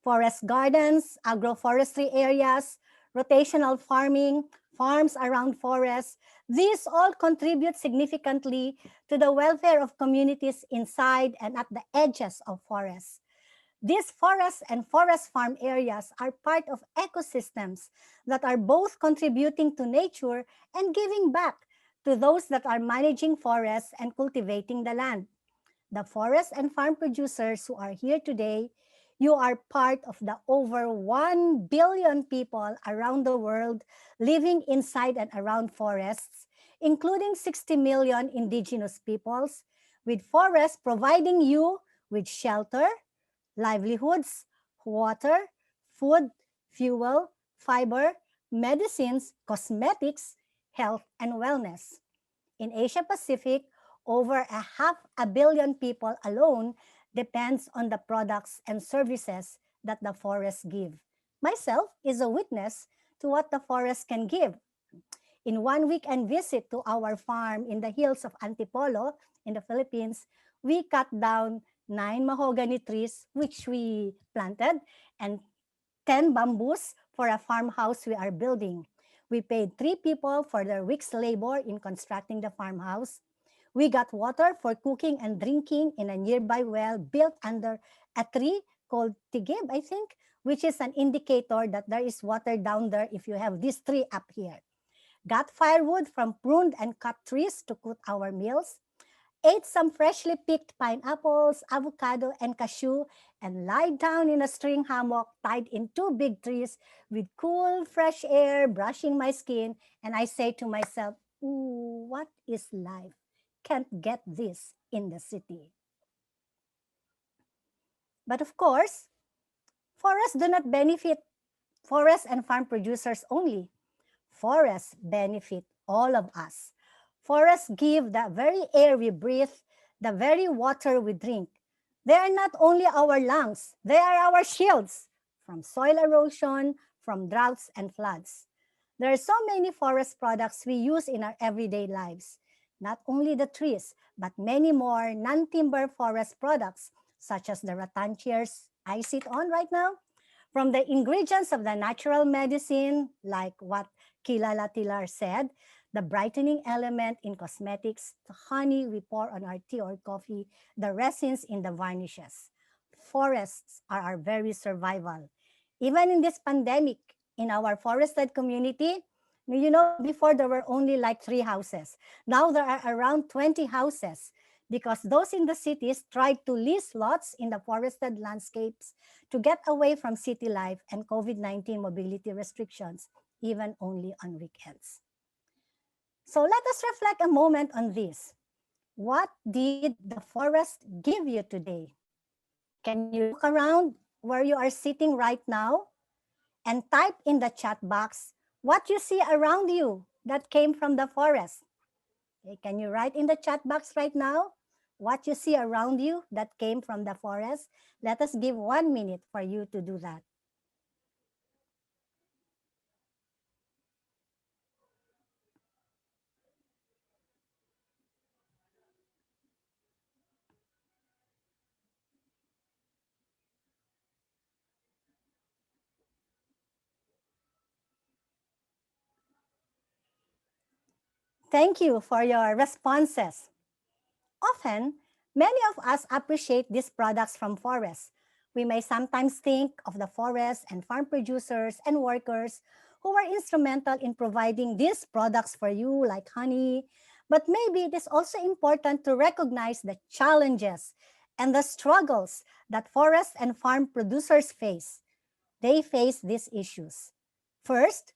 forest gardens, agroforestry areas, rotational farming, farms around forests, these all contribute significantly to the welfare of communities inside and at the edges of forests. These forests and forest farm areas are part of ecosystems that are both contributing to nature and giving back to those that are managing forests and cultivating the land. The forest and farm producers who are here today, you are part of the over 1 billion people around the world living inside and around forests, including 60 million indigenous peoples, with forests providing you with shelter, livelihoods, water, food, fuel, fiber, medicines, cosmetics, health, and wellness. In Asia Pacific, over 500 million people alone depends on the products and services that the forests give. Myself is a witness to what the forest can give. In 1 weekend visit to our farm in the hills of Antipolo in the Philippines, we cut down 9 mahogany trees, which we planted, and 10 bamboos for a farmhouse we are building. We paid 3 people for their week's labor in constructing the farmhouse. We got water for cooking and drinking in a nearby well built under a tree called tigib, I think, which is an indicator that there is water down there if you have this tree up here. Got firewood from pruned and cut trees to cook our meals. Ate some freshly picked pineapples, avocado, and cashew, and lied down in a string hammock tied in 2 big trees with cool, fresh air brushing my skin. And I say to myself, ooh, what is life? Can't get this in the city. But of course, forests do not benefit forest and farm producers only. Forests benefit all of us. Forests give the very air we breathe, the very water we drink. They are not only our lungs, they are our shields from soil erosion, from droughts and floods. There are so many forest products we use in our everyday lives. Not only the trees, but many more non-timber forest products, such as the rattan chairs I sit on right now, from the ingredients of the natural medicine, like what Kilala Tilar said, the brightening element in cosmetics, the honey we pour on our tea or coffee, the resins in the varnishes. Forests are our very survival. Even in this pandemic, in our forested community, you know, before there were only like 3 houses. Now there are around 20 houses because those in the cities tried to lease lots in the forested landscapes to get away from city life and COVID-19 mobility restrictions, even only on weekends. So let us reflect a moment on this. What did the forest give you today? Can you look around where you are sitting right now and type in the chat box what you see around you that came from the forest? Okay, can you write in the chat box right now what you see around you that came from the forest? Let us give 1 minute for you to do that. Thank you for your responses. Often, many of us appreciate these products from forests. We may sometimes think of the forest and farm producers and workers who were instrumental in providing these products for you, like honey. But maybe it is also important to recognize the challenges and the struggles that forest and farm producers face. They face these issues. First,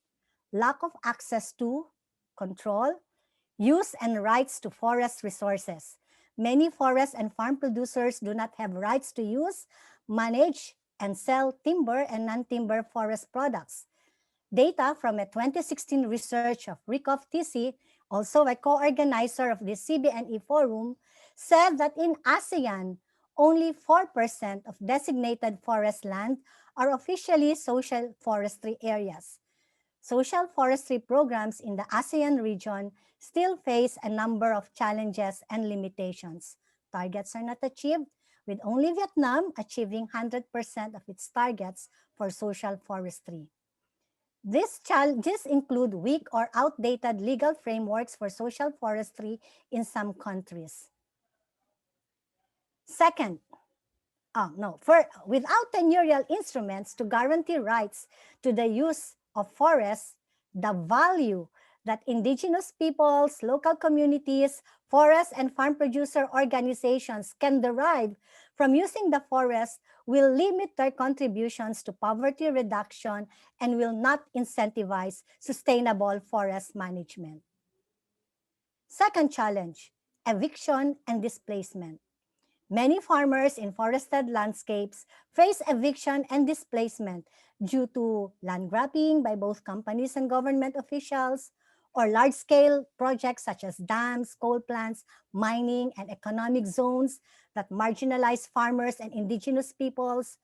lack of access to, control, use and rights to forest resources. Many forest and farm producers do not have rights to use, manage, and sell timber and non-timber forest products. Data from a 2016 research of TC, also a co-organizer of the CBNE Forum, said that in ASEAN, only 4% of designated forest land are officially social forestry areas. Social forestry programs in the ASEAN region still face a number of challenges and limitations. Targets are not achieved, with only Vietnam achieving 100% of its targets for social forestry. These challenges include weak or outdated legal frameworks for social forestry in some countries. Second, without tenurial instruments to guarantee rights to the use of forests, the value that indigenous peoples, local communities, forest and farm producer organizations can derive from using the forest will limit their contributions to poverty reduction and will not incentivize sustainable forest management. Second challenge, eviction and displacement. Many farmers in forested landscapes face eviction and displacement due to land grabbing by both companies and government officials, or large-scale projects such as dams, coal plants, mining, and economic zones that marginalize farmers and indigenous peoples,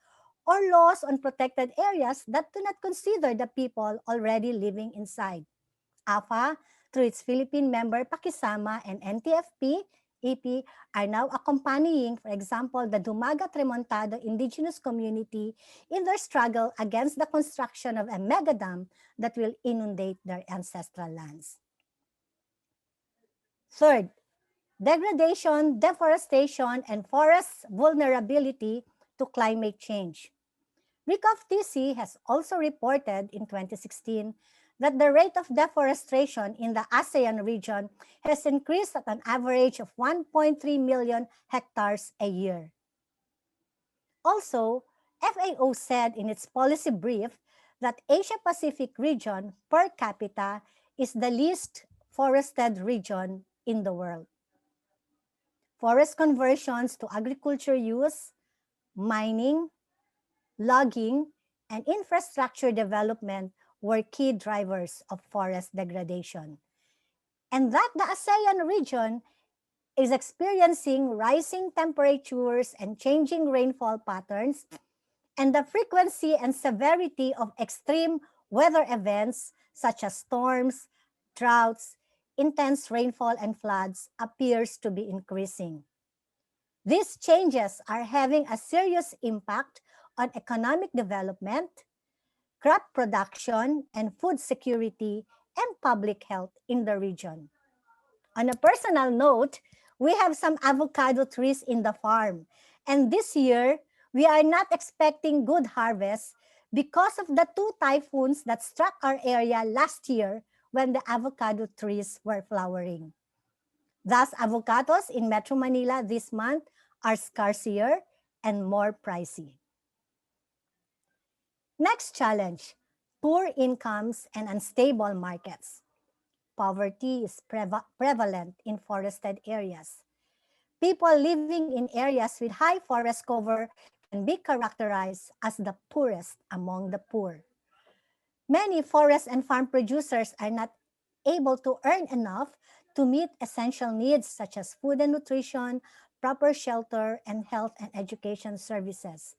or laws on protected areas that do not consider the people already living inside. AFA, through its Philippine member Pakisama and NTFP-EP, are now accompanying, for example, the Dumagat Remontado indigenous community in their struggle against the construction of a mega dam that will inundate their ancestral lands. Third, degradation, deforestation, and forest vulnerability to climate change. TC has also reported in 2016 that the rate of deforestation in the ASEAN region has increased at an average of 1.3 million hectares a year. Also, FAO said in its policy brief that Asia-Pacific region per capita is the least forested region in the world. Forest conversions to agriculture use, mining, logging, and infrastructure development were key drivers of forest degradation. And that the ASEAN region is experiencing rising temperatures and changing rainfall patterns, and the frequency and severity of extreme weather events such as storms, droughts, intense rainfall, and floods appears to be increasing. These changes are having a serious impact on economic development, crop production, and food security and public health in the region. On a personal note, we have some avocado trees in the farm, and this year we are not expecting good harvest because of the two typhoons that struck our area last year when the avocado trees were flowering. Thus, avocados in Metro Manila this month are scarcer and more pricey. Next challenge, poor incomes and unstable markets. Poverty is prevalent in forested areas. People living in areas with high forest cover can be characterized as the poorest among the poor. Many forest and farm producers are not able to earn enough to meet essential needs such as food and nutrition, proper shelter, and health and education services.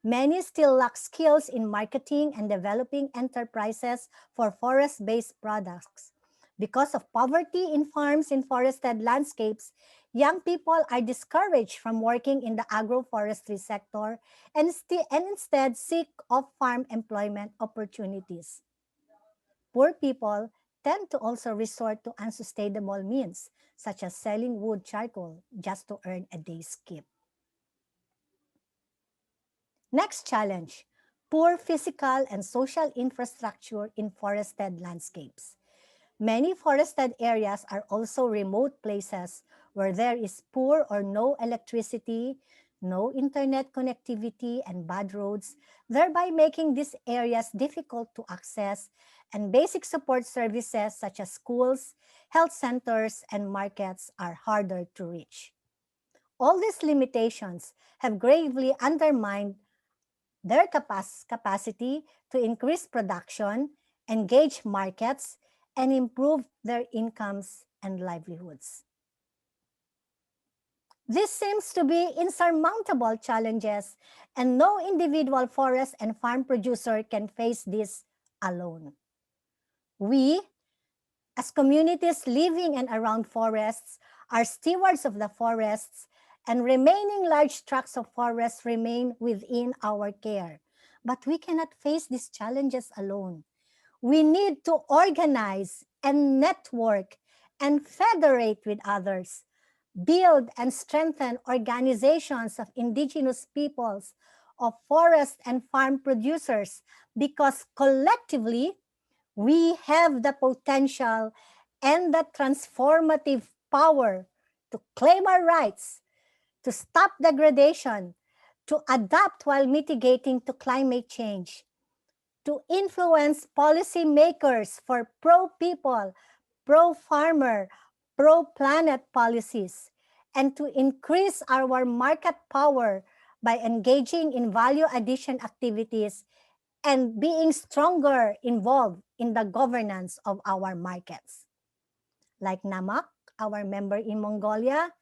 Many still lack skills in marketing and developing enterprises for forest-based products. Because of poverty in farms in forested landscapes, young people are discouraged from working in the agroforestry sector and instead seek off-farm employment opportunities. Poor people tend to also resort to unsustainable means, such as selling wood charcoal just to earn a day's keep. Next challenge, poor physical and social infrastructure in forested landscapes. Many forested areas are also remote places where there is poor or no electricity, no internet connectivity, and bad roads, thereby making these areas difficult to access, and basic support services such as schools, health centers, and markets are harder to reach. All these limitations have gravely undermined their capacity to increase production, engage markets, and improve their incomes and livelihoods. This seems to be insurmountable challenges, and no individual forest and farm producer can face this alone. We, as communities living and around forests, are stewards of the forests, and remaining large tracts of forests remain within our care. But we cannot face these challenges alone. We need to organize and network and federate with others, build and strengthen organizations of indigenous peoples, of forest and farm producers, because collectively, we have the potential and the transformative power to claim our rights, to stop degradation, to adapt while mitigating to climate change, to influence policymakers for pro-people, pro-farmer, pro-planet policies, and to increase our market power by engaging in value addition activities and being stronger involved in the governance of our markets. Like Namak, our member in Mongolia,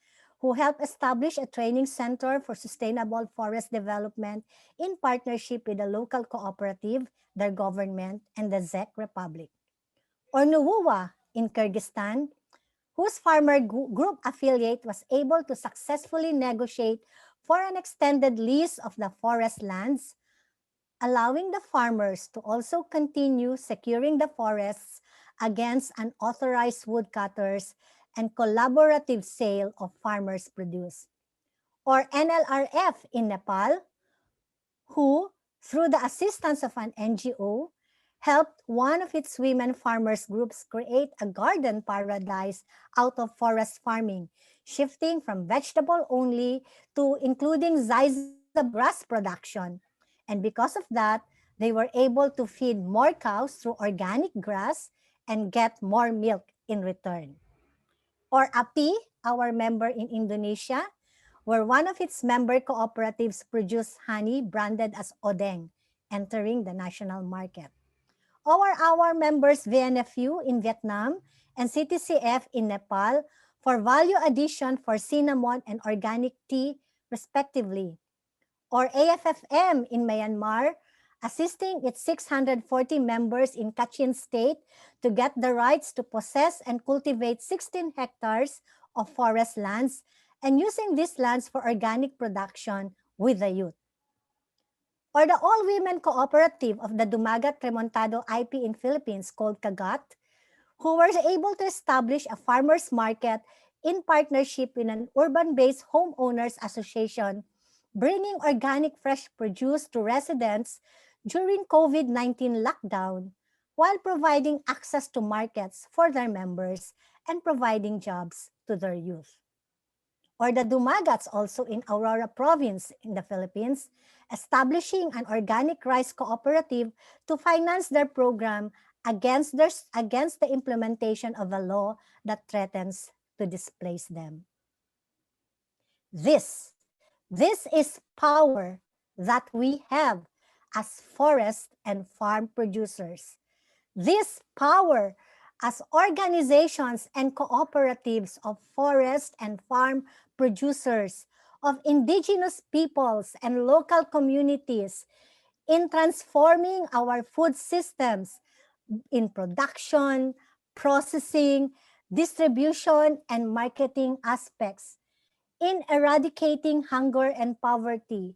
who helped establish a training center for sustainable forest development in partnership with the local cooperative, their government, and the Czech Republic. Or Nuwuwa in Kyrgyzstan, whose farmer group affiliate was able to successfully negotiate for an extended lease of the forest lands, allowing the farmers to also continue securing the forests against unauthorized woodcutters and collaborative sale of farmers' produce. Or NLRF in Nepal, who, through the assistance of an NGO, helped one of its women farmers groups create a garden paradise out of forest farming, shifting from vegetable only to including zygzag grass production. And because of that, they were able to feed more cows through organic grass and get more milk in return. Or API, our member in Indonesia, where one of its member cooperatives produced honey branded as Odeng, entering the national market. Or our members VNFU in Vietnam and CTCF in Nepal for value addition for cinnamon and organic tea, respectively. Or AFFM in Myanmar, assisting its 640 members in Kachin State to get the rights to possess and cultivate 16 hectares of forest lands and using these lands for organic production with the youth. Or the all-women cooperative of the Dumagat Remontado IP in Philippines called Kagat, who were able to establish a farmers market in partnership with an urban-based homeowners association, bringing organic fresh produce to residents during COVID-19 lockdown, while providing access to markets for their members and providing jobs to their youth. Or the Dumagats, also in Aurora Province in the Philippines, establishing an organic rice cooperative to finance their program against the implementation of a law that threatens to displace them. This is power that we have as forest and farm producers. This power as organizations and cooperatives of forest and farm producers, of indigenous peoples and local communities in transforming our food systems in production, processing, distribution, and marketing aspects, in eradicating hunger and poverty,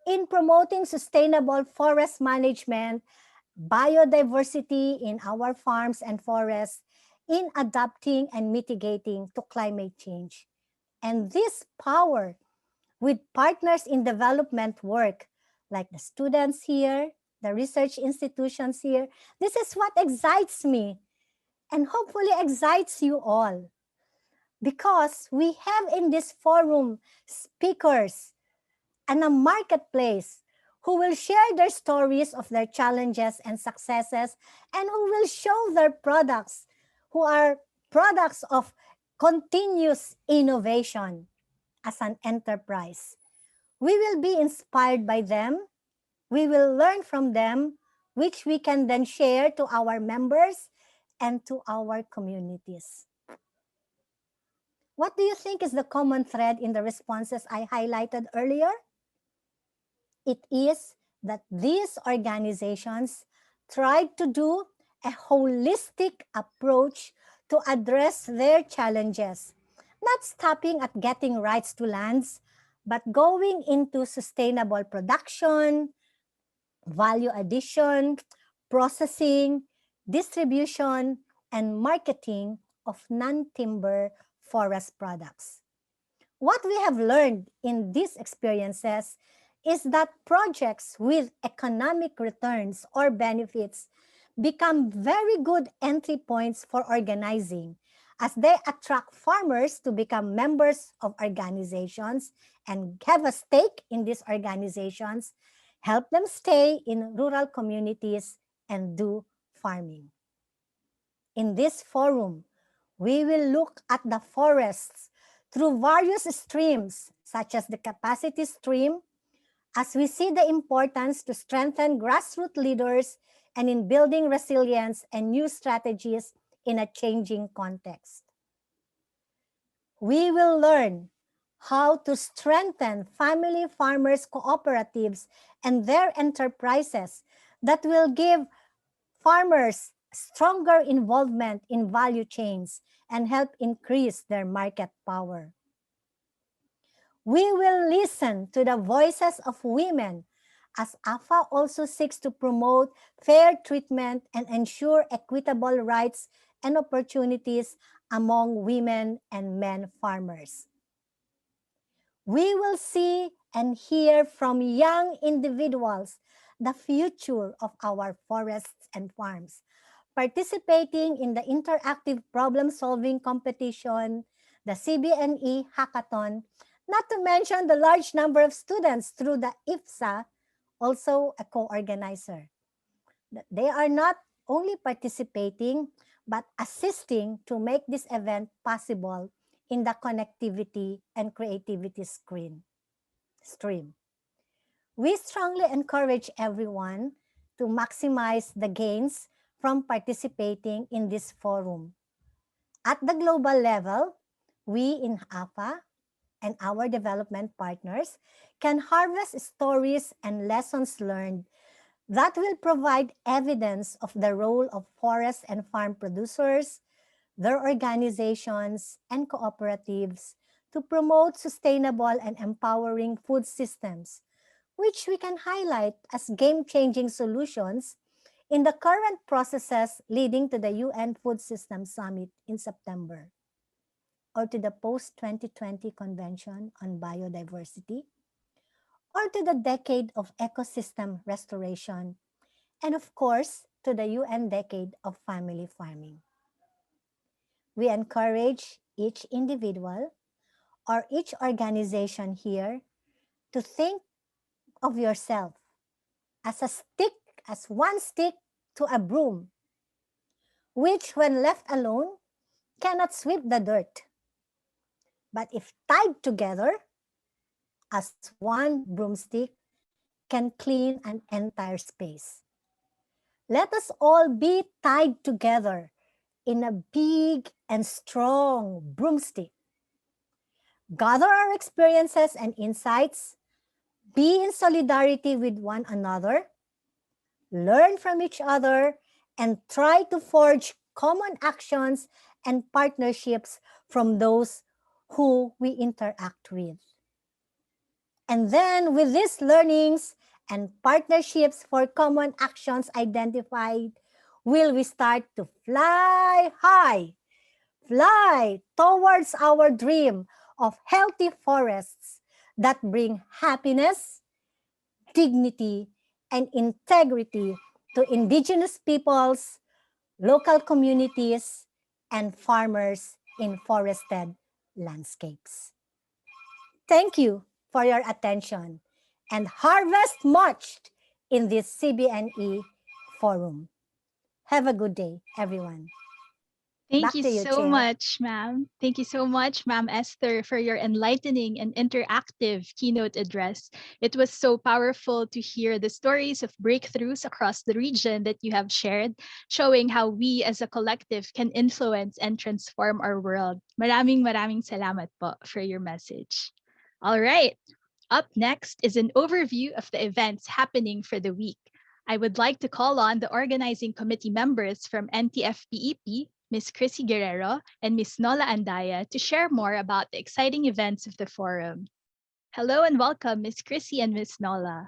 in promoting sustainable forest management, biodiversity in our farms and forests, in adapting and mitigating to climate change. And this power with partners in development work, like the students here, the research institutions here, this is what excites me and hopefully excites you all. Because we have in this forum speakers and a marketplace who will share their stories of their challenges and successes, and who will show their products, who are products of continuous innovation as an enterprise. We will be inspired by them. We will learn from them, which we can then share to our members and to our communities. What do you think is the common thread in the responses I highlighted earlier? It is that these organizations tried to do a holistic approach to address their challenges, not stopping at getting rights to lands, but going into sustainable production, value addition, processing, distribution, and marketing of non-timber forest products. What we have learned in these experiences is that projects with economic returns or benefits become very good entry points for organizing, as they attract farmers to become members of organizations and have a stake in these organizations, help them stay in rural communities and do farming. In this forum, we will look at the forests through various streams, such as the capacity stream, as we see the importance to strengthen grassroots leaders and in building resilience and new strategies in a changing context. We will learn how to strengthen family farmers cooperatives and their enterprises that will give farmers stronger involvement in value chains and help increase their market power. We will listen to the voices of women, as AFA also seeks to promote fair treatment and ensure equitable rights and opportunities among women and men farmers. We will see and hear from young individuals the future of our forests and farms, participating in the interactive problem-solving competition, the CBNE Hackathon, not to mention the large number of students through the IFSA, also a co-organizer. They are not only participating, but assisting to make this event possible in the connectivity and creativity stream. We strongly encourage everyone to maximize the gains from participating in this forum. At the global level, we in AFA and our development partners can harvest stories and lessons learned that will provide evidence of the role of forest and farm producers, their organizations and cooperatives to promote sustainable and empowering food systems, which we can highlight as game-changing solutions in the current processes leading to the UN Food Systems Summit in September, or to the post-2020 Convention on Biodiversity, or to the Decade of Ecosystem Restoration, and of course, to the UN Decade of Family Farming. We encourage each individual or each organization here to think of yourself as one stick to a broom, which when left alone cannot sweep the dirt. But if tied together as one broomstick, can clean an entire space. Let us all be tied together in a big and strong broomstick. Gather our experiences and insights, be in solidarity with one another, learn from each other, and try to forge common actions and partnerships from those who we interact with. And then with these learnings and partnerships for common actions identified, will we start to fly high, fly towards our dream of healthy forests that bring happiness, dignity, and integrity to indigenous peoples, local communities, and farmers in forested landscapes. Thank you for your attention, and harvest much in this CBNE Forum. Have a good day, everyone. Thank Back you to you, so Chair. much, ma'am. Thank you so much, Ma'am Esther, for your enlightening and interactive keynote address. It was so powerful to hear the stories of breakthroughs across the region that you have shared, showing how we as a collective can influence and transform our world. Maraming salamat po for your message. All right. Up next is an overview of the events happening for the week. I would like to call on the organizing committee members from NTFP-EP, Ms. Chrissy Guerrero and Ms. Nola Andaya, to share more about the exciting events of the forum. Hello and welcome, Ms. Chrissy and Ms. Nola.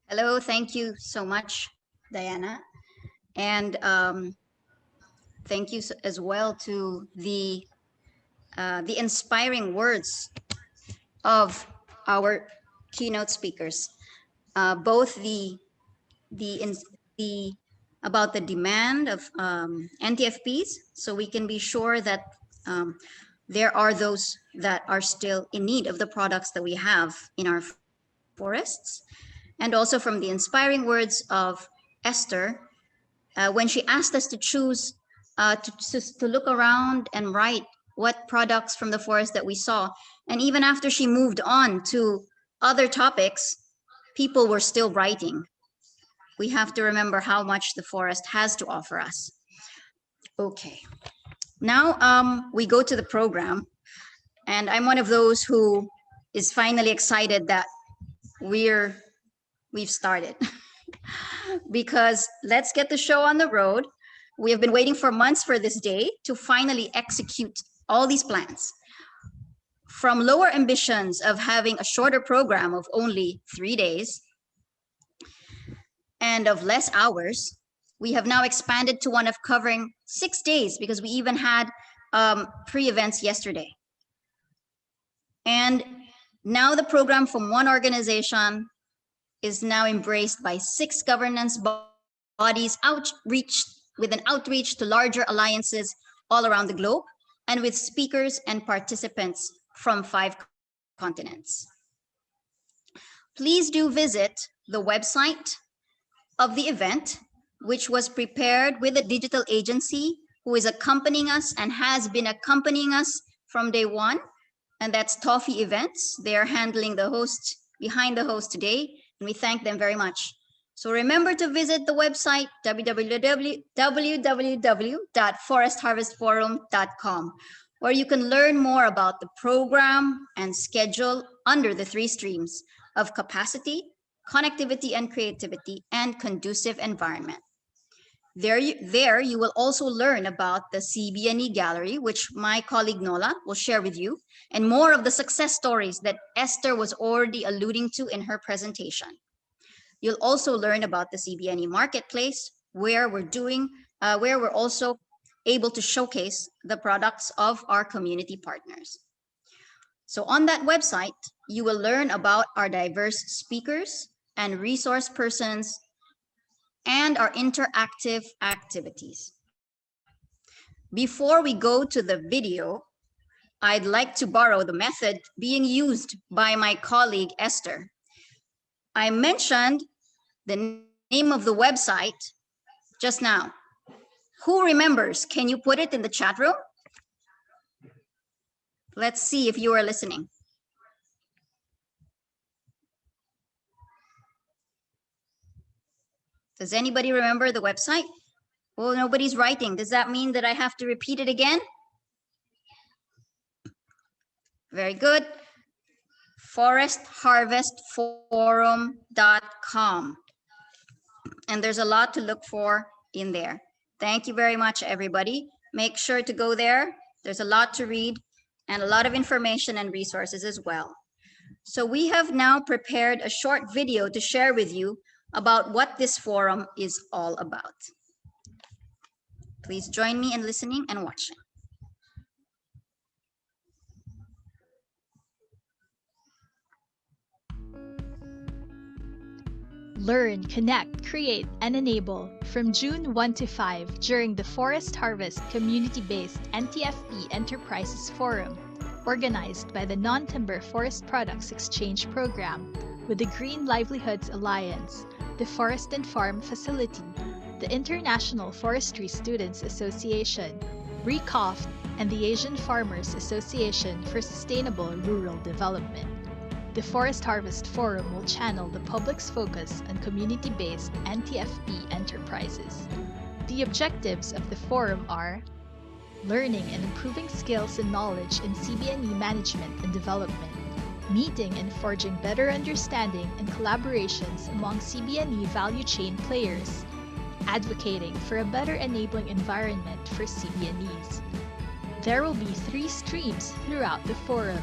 Hello, thank you so much, Diana. And thank you as well to the inspiring words of our keynote speakers, both about the demand of NTFPs, so we can be sure that there are those that are still in need of the products that we have in our forests, and also from the inspiring words of Esther when she asked us to choose to look around and write what products from the forest that we saw. And even after she moved on to other topics, people were still writing. We have to remember how much the forest has to offer us. Okay, now we go to the program, and I'm one of those who is finally excited that we've started because let's get the show on the road. We have been waiting for months for this day to finally execute all these plans. From lower ambitions of having a shorter program of only 3 days and of less hours, we have now expanded to one of covering 6 days because we even had pre-events yesterday. And now the program from one organization is now embraced by 6 governance bodies, with an outreach to larger alliances all around the globe, and with speakers and participants from 5 continents. Please do visit the website of the event, which was prepared with a digital agency who is accompanying us and has been accompanying us from day one, and that's Toffee Events. They are handling the host, behind the host today, and we thank them very much. So remember to visit the website www.forestharvestforum.com, where you can learn more about the program and schedule under the 3 streams of capacity, connectivity and creativity, and conducive environment. There you will also learn about the CBNE Gallery, which my colleague Nola will share with you, and more of the success stories that Esther was already alluding to in her presentation. You'll also learn about the CBNE marketplace, where we're also able to showcase the products of our community partners. So on that website, you will learn about our diverse speakers and resource persons and our interactive activities. Before we go to the video, I'd like to borrow the method being used by my colleague, Esther. I mentioned the name of the website just now. Who remembers? Can you put it in the chat room? Let's see if you are listening. Does anybody remember the website? Well, nobody's writing. Does that mean that I have to repeat it again? Very good. forestharvestforum.com. And there's a lot to look for in there. Thank you very much, everybody. Make sure to go there. There's a lot to read and a lot of information and resources as well. So we have now prepared a short video to share with you about what this forum is all about. Please join me in listening and watching. Learn, connect, create, and enable from June 1 to 5 during the Forest Harvest Community-Based NTFP Enterprises Forum, organized by the Non-Timber Forest Products Exchange Program with the Green Livelihoods Alliance, the Forest and Farm Facility, the International Forestry Students Association, RECOFT, and the Asian Farmers Association for Sustainable Rural Development. The Forest Harvest Forum will channel the public's focus on community-based NTFP enterprises. The objectives of the forum are learning and improving skills and knowledge in CBNE management and development, meeting and forging better understanding and collaborations among CBNE value chain players, advocating for a better enabling environment for CBNEs. There will be 3 streams throughout the forum.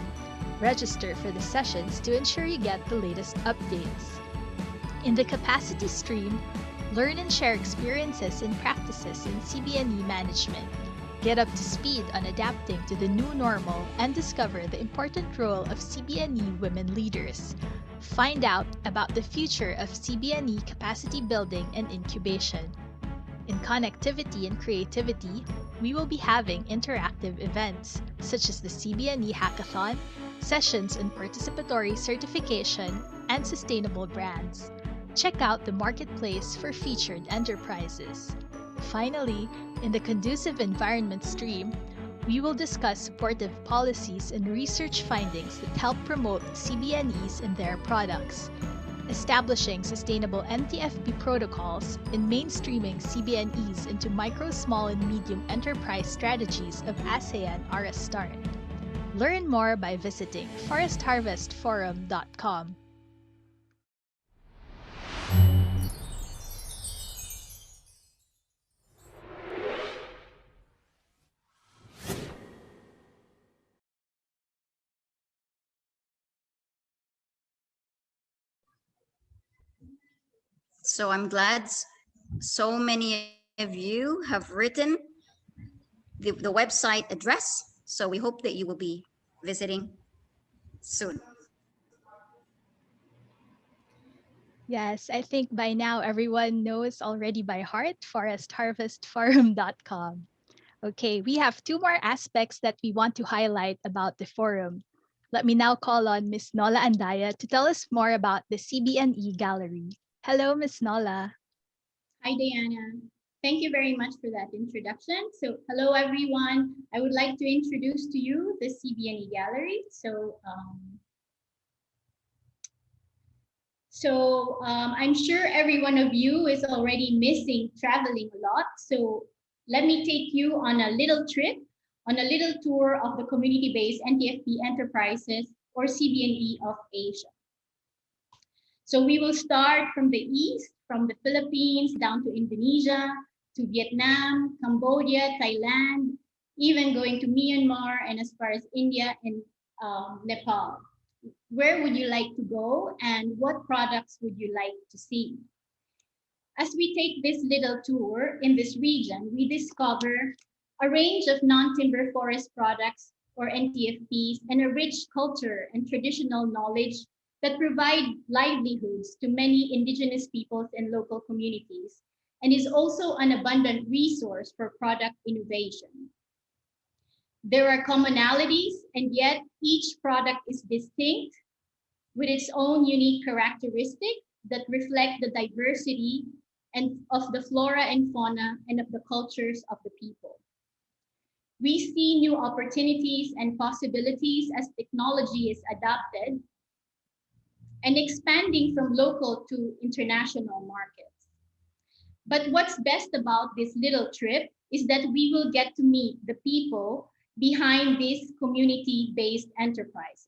Register for the sessions to ensure you get the latest updates. In the capacity stream, learn and share experiences and practices in CBNE management. Get up to speed on adapting to the new normal and discover the important role of CBNE women leaders. Find out about the future of CBNE capacity building and incubation. In connectivity and creativity, we will be having interactive events such as the CBNE Hackathon, sessions on participatory certification, and sustainable brands. Check out the marketplace for featured enterprises. Finally, in the conducive environment stream, we will discuss supportive policies and research findings that help promote CBNEs and their products, establishing sustainable NTFP protocols, and mainstreaming CBNEs into micro, small, and medium enterprise strategies of ASEAN are a start. Learn more by visiting forestharvestforum.com. So I'm glad so many of you have written the website address. So we hope that you will be visiting soon. Yes, I think by now everyone knows already by heart forestharvestforum.com. Okay, we have 2 more aspects that we want to highlight about the forum. Let me now call on Ms. Nola Andaya to tell us more about the CBNE Gallery. Hello, Ms. Nola. Hi, Diana. Thank you very much for that introduction. So hello, everyone. I would like to introduce to you the CBNE Gallery. I'm sure every one of you is already missing traveling a lot. So let me take you on a little trip, on a little tour of the community-based NTFP enterprises or CBNE of Asia. So we will start from the east, from the Philippines down to Indonesia, to Vietnam, Cambodia, Thailand, even going to Myanmar and as far as India and Nepal. Where would you like to go, and what products would you like to see? As we take this little tour in this region, we discover a range of non-timber forest products, or NTFPs, and a rich culture and traditional knowledge that provide livelihoods to many indigenous peoples and local communities, and is also an abundant resource for product innovation. There are commonalities, and yet each product is distinct with its own unique characteristic that reflect the diversity and of the flora and fauna and of the cultures of the people. We see new opportunities and possibilities as technology is adopted and expanding from local to international markets. But what's best about this little trip is that we will get to meet the people behind these community-based enterprises.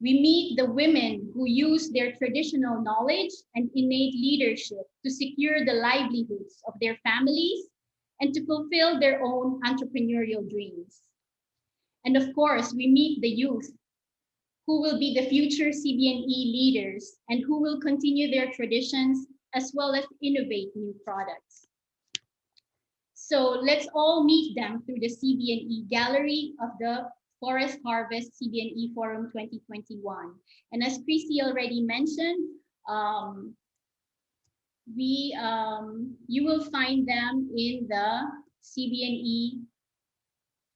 We meet the women who use their traditional knowledge and innate leadership to secure the livelihoods of their families and to fulfill their own entrepreneurial dreams. And of course, we meet the youth who will be the future CBNE leaders and who will continue their traditions as well as innovate new products. So let's all meet them through the CBNE Gallery of the Forest Harvest CBNE Forum 2021. And as Chrissy already mentioned, you will find them in the CBNE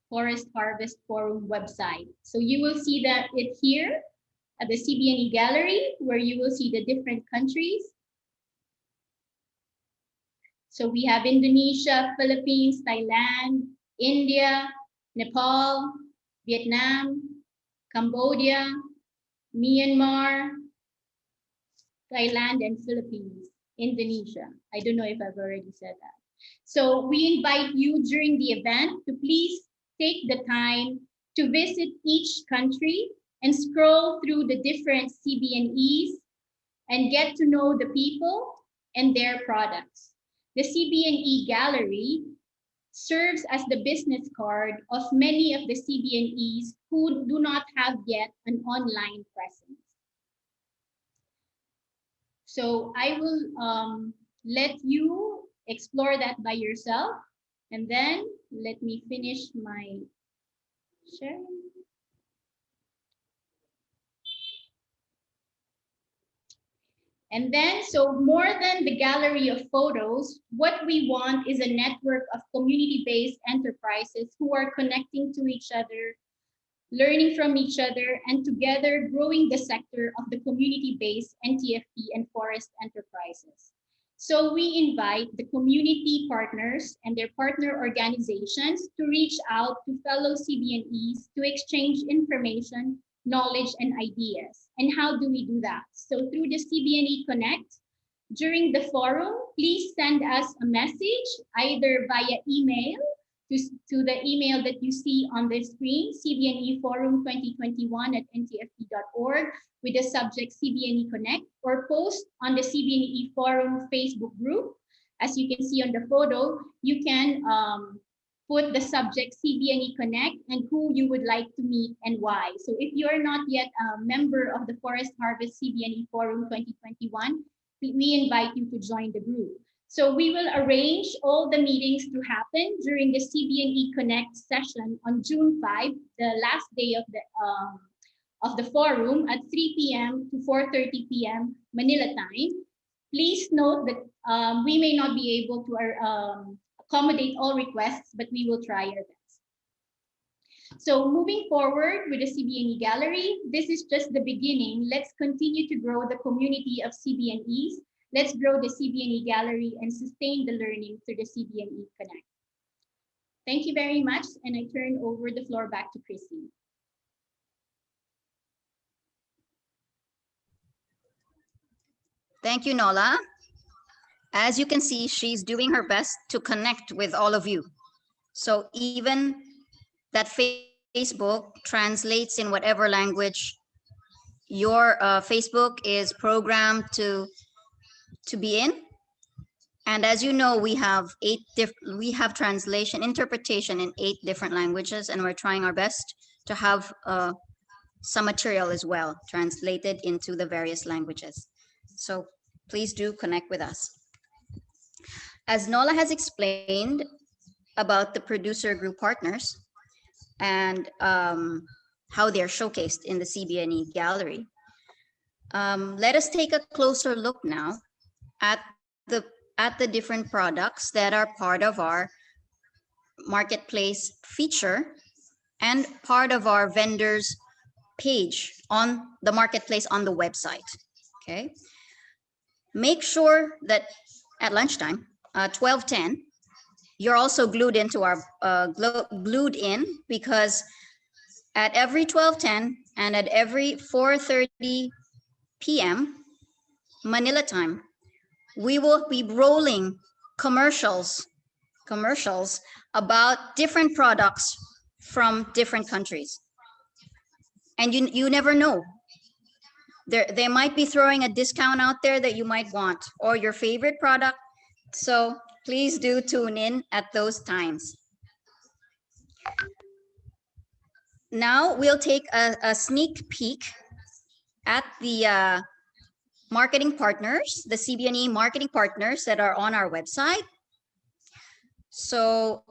Forest Harvest Forum website. So you will see that it here at the CBNE Gallery, where you will see the different countries. So we have Indonesia, Philippines, Thailand, India, Nepal, Vietnam, Cambodia, Myanmar, Thailand, and Philippines, Indonesia. I don't know if I've already said that. So we invite you during the event to please take the time to visit each country and scroll through the different CBNEs and get to know the people and their products. The CBNE Gallery serves as the business card of many of the CBNEs who do not have yet an online presence. So I will let you explore that by yourself, and then let me finish my sharing. And then, so more than the gallery of photos, what we want is a network of community-based enterprises who are connecting to each other, learning from each other, and together growing the sector of the community-based NTFP and forest enterprises. So we invite the community partners and their partner organizations to reach out to fellow CBNEs to exchange information, knowledge, and ideas. And how do we do that? So through the CBNE Connect, during the forum, please send us a message either via email to the email that you see on the screen, CBNE Forum 2021 at ntfp.org, with the subject CBNE Connect, or post on the CBNE Forum Facebook group. As you can see on the photo, you can put the subject CBNE Connect and who you would like to meet and why. So if you are not yet a member of the Forest Harvest CBNE Forum 2021, we invite you to join the group. So we will arrange all the meetings to happen during the CBNE Connect session on June 5, the last day of the forum at 3 p.m. to 4:30 p.m. Manila time. Please note that we may not be able to accommodate all requests, but we will try our best. So moving forward with the CBNE Gallery, this is just the beginning. Let's continue to grow the community of CBNEs. Let's grow the CBNE Gallery and sustain the learning through the CBNE Connect. Thank you very much, and I turn over the floor back to Chrissy. Thank you, Nola. As you can see, she's doing her best to connect with all of you. So even that Facebook translates in whatever language your Facebook is programmed to be in. And as you know, we have translation, interpretation in 8 different languages, and we're trying our best to have some material as well translated into the various languages. So please do connect with us. As Nola has explained about the producer group partners and how they're showcased in the CBNE gallery, let us take a closer look now at the different products that are part of our marketplace feature and part of our vendors page on the marketplace on the website. Okay, make sure that at lunchtime, 12:10, you're also glued into our glued in, because at every 12:10 and at every 4:30 p.m. Manila time, we will be rolling commercials about different products from different countries. And you never know. They might be throwing a discount out there that you might want, or your favorite product. So please do tune in at those times. Now we'll take a sneak peek at the marketing partners, the CBNE marketing partners that are on our website. So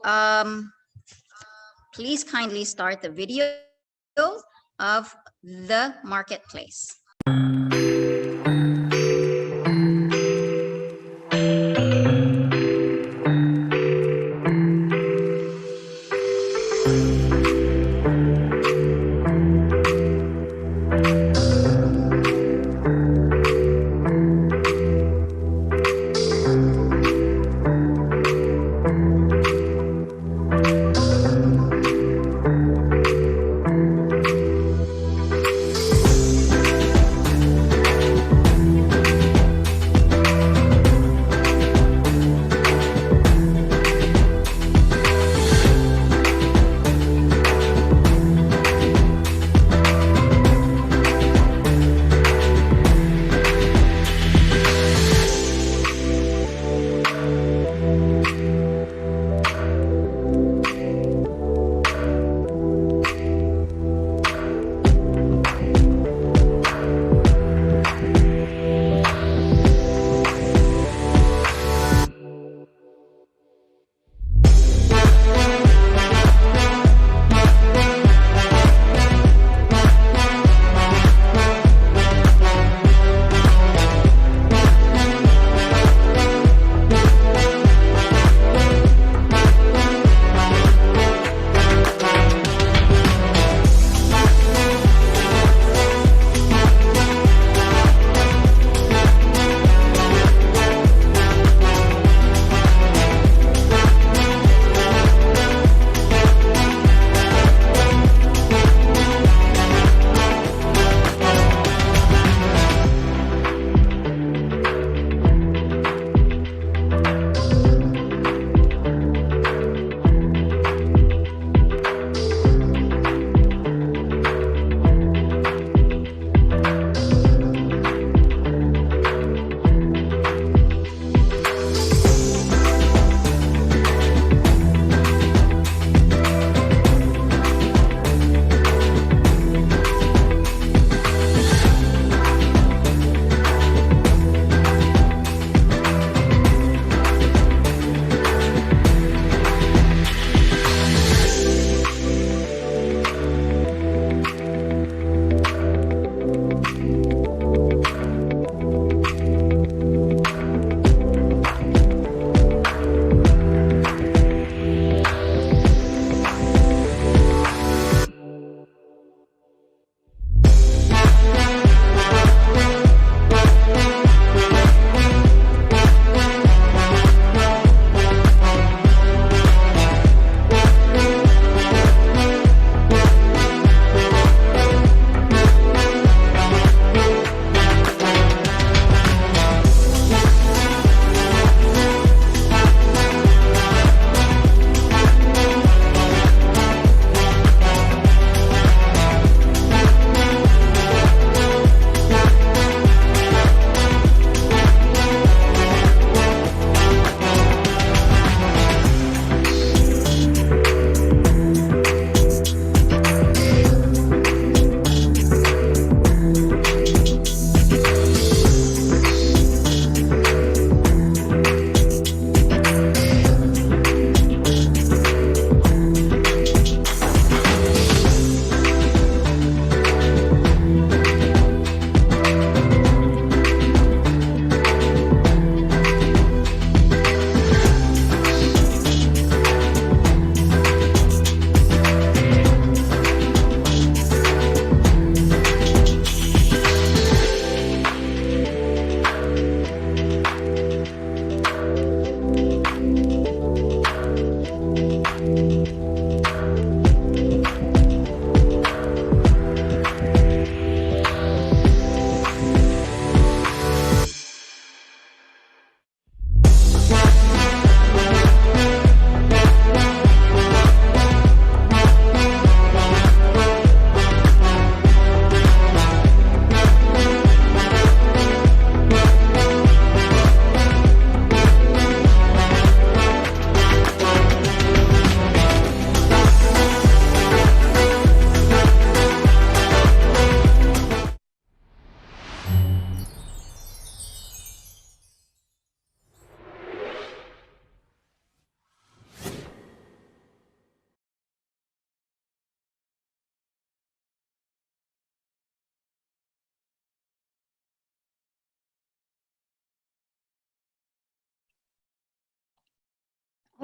please kindly start the video of the marketplace.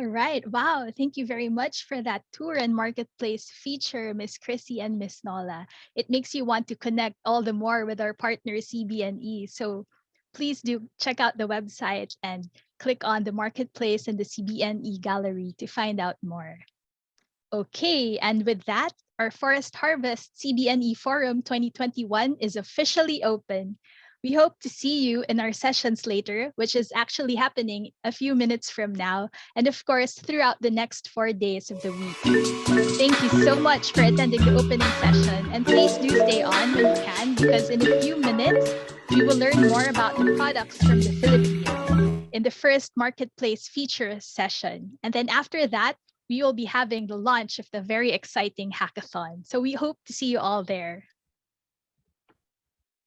All right. Wow. Thank you very much for that tour and marketplace feature, Miss Chrissy and Miss Nola. It makes you want to connect all the more with our partner CBNE. So please do check out the website and click on the marketplace and the CBNE gallery to find out more. Okay, and with that, our Forest Harvest CBNE Forum 2021 is officially open. We hope to see you in our sessions later, which is actually happening a few minutes from now, and of course, throughout the next 4 days of the week. Thank you so much for attending the opening session, and please do stay on when you can, because in a few minutes, we will learn more about the products from the Philippines in the first Marketplace feature session. And then after that, we will be having the launch of the very exciting hackathon. So we hope to see you all there.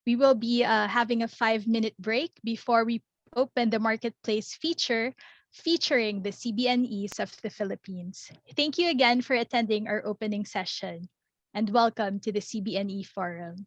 We will be having a 5-minute break before we open the Marketplace feature featuring the CBNEs of the Philippines. Thank you again for attending our opening session, and welcome to the CBNE Forum.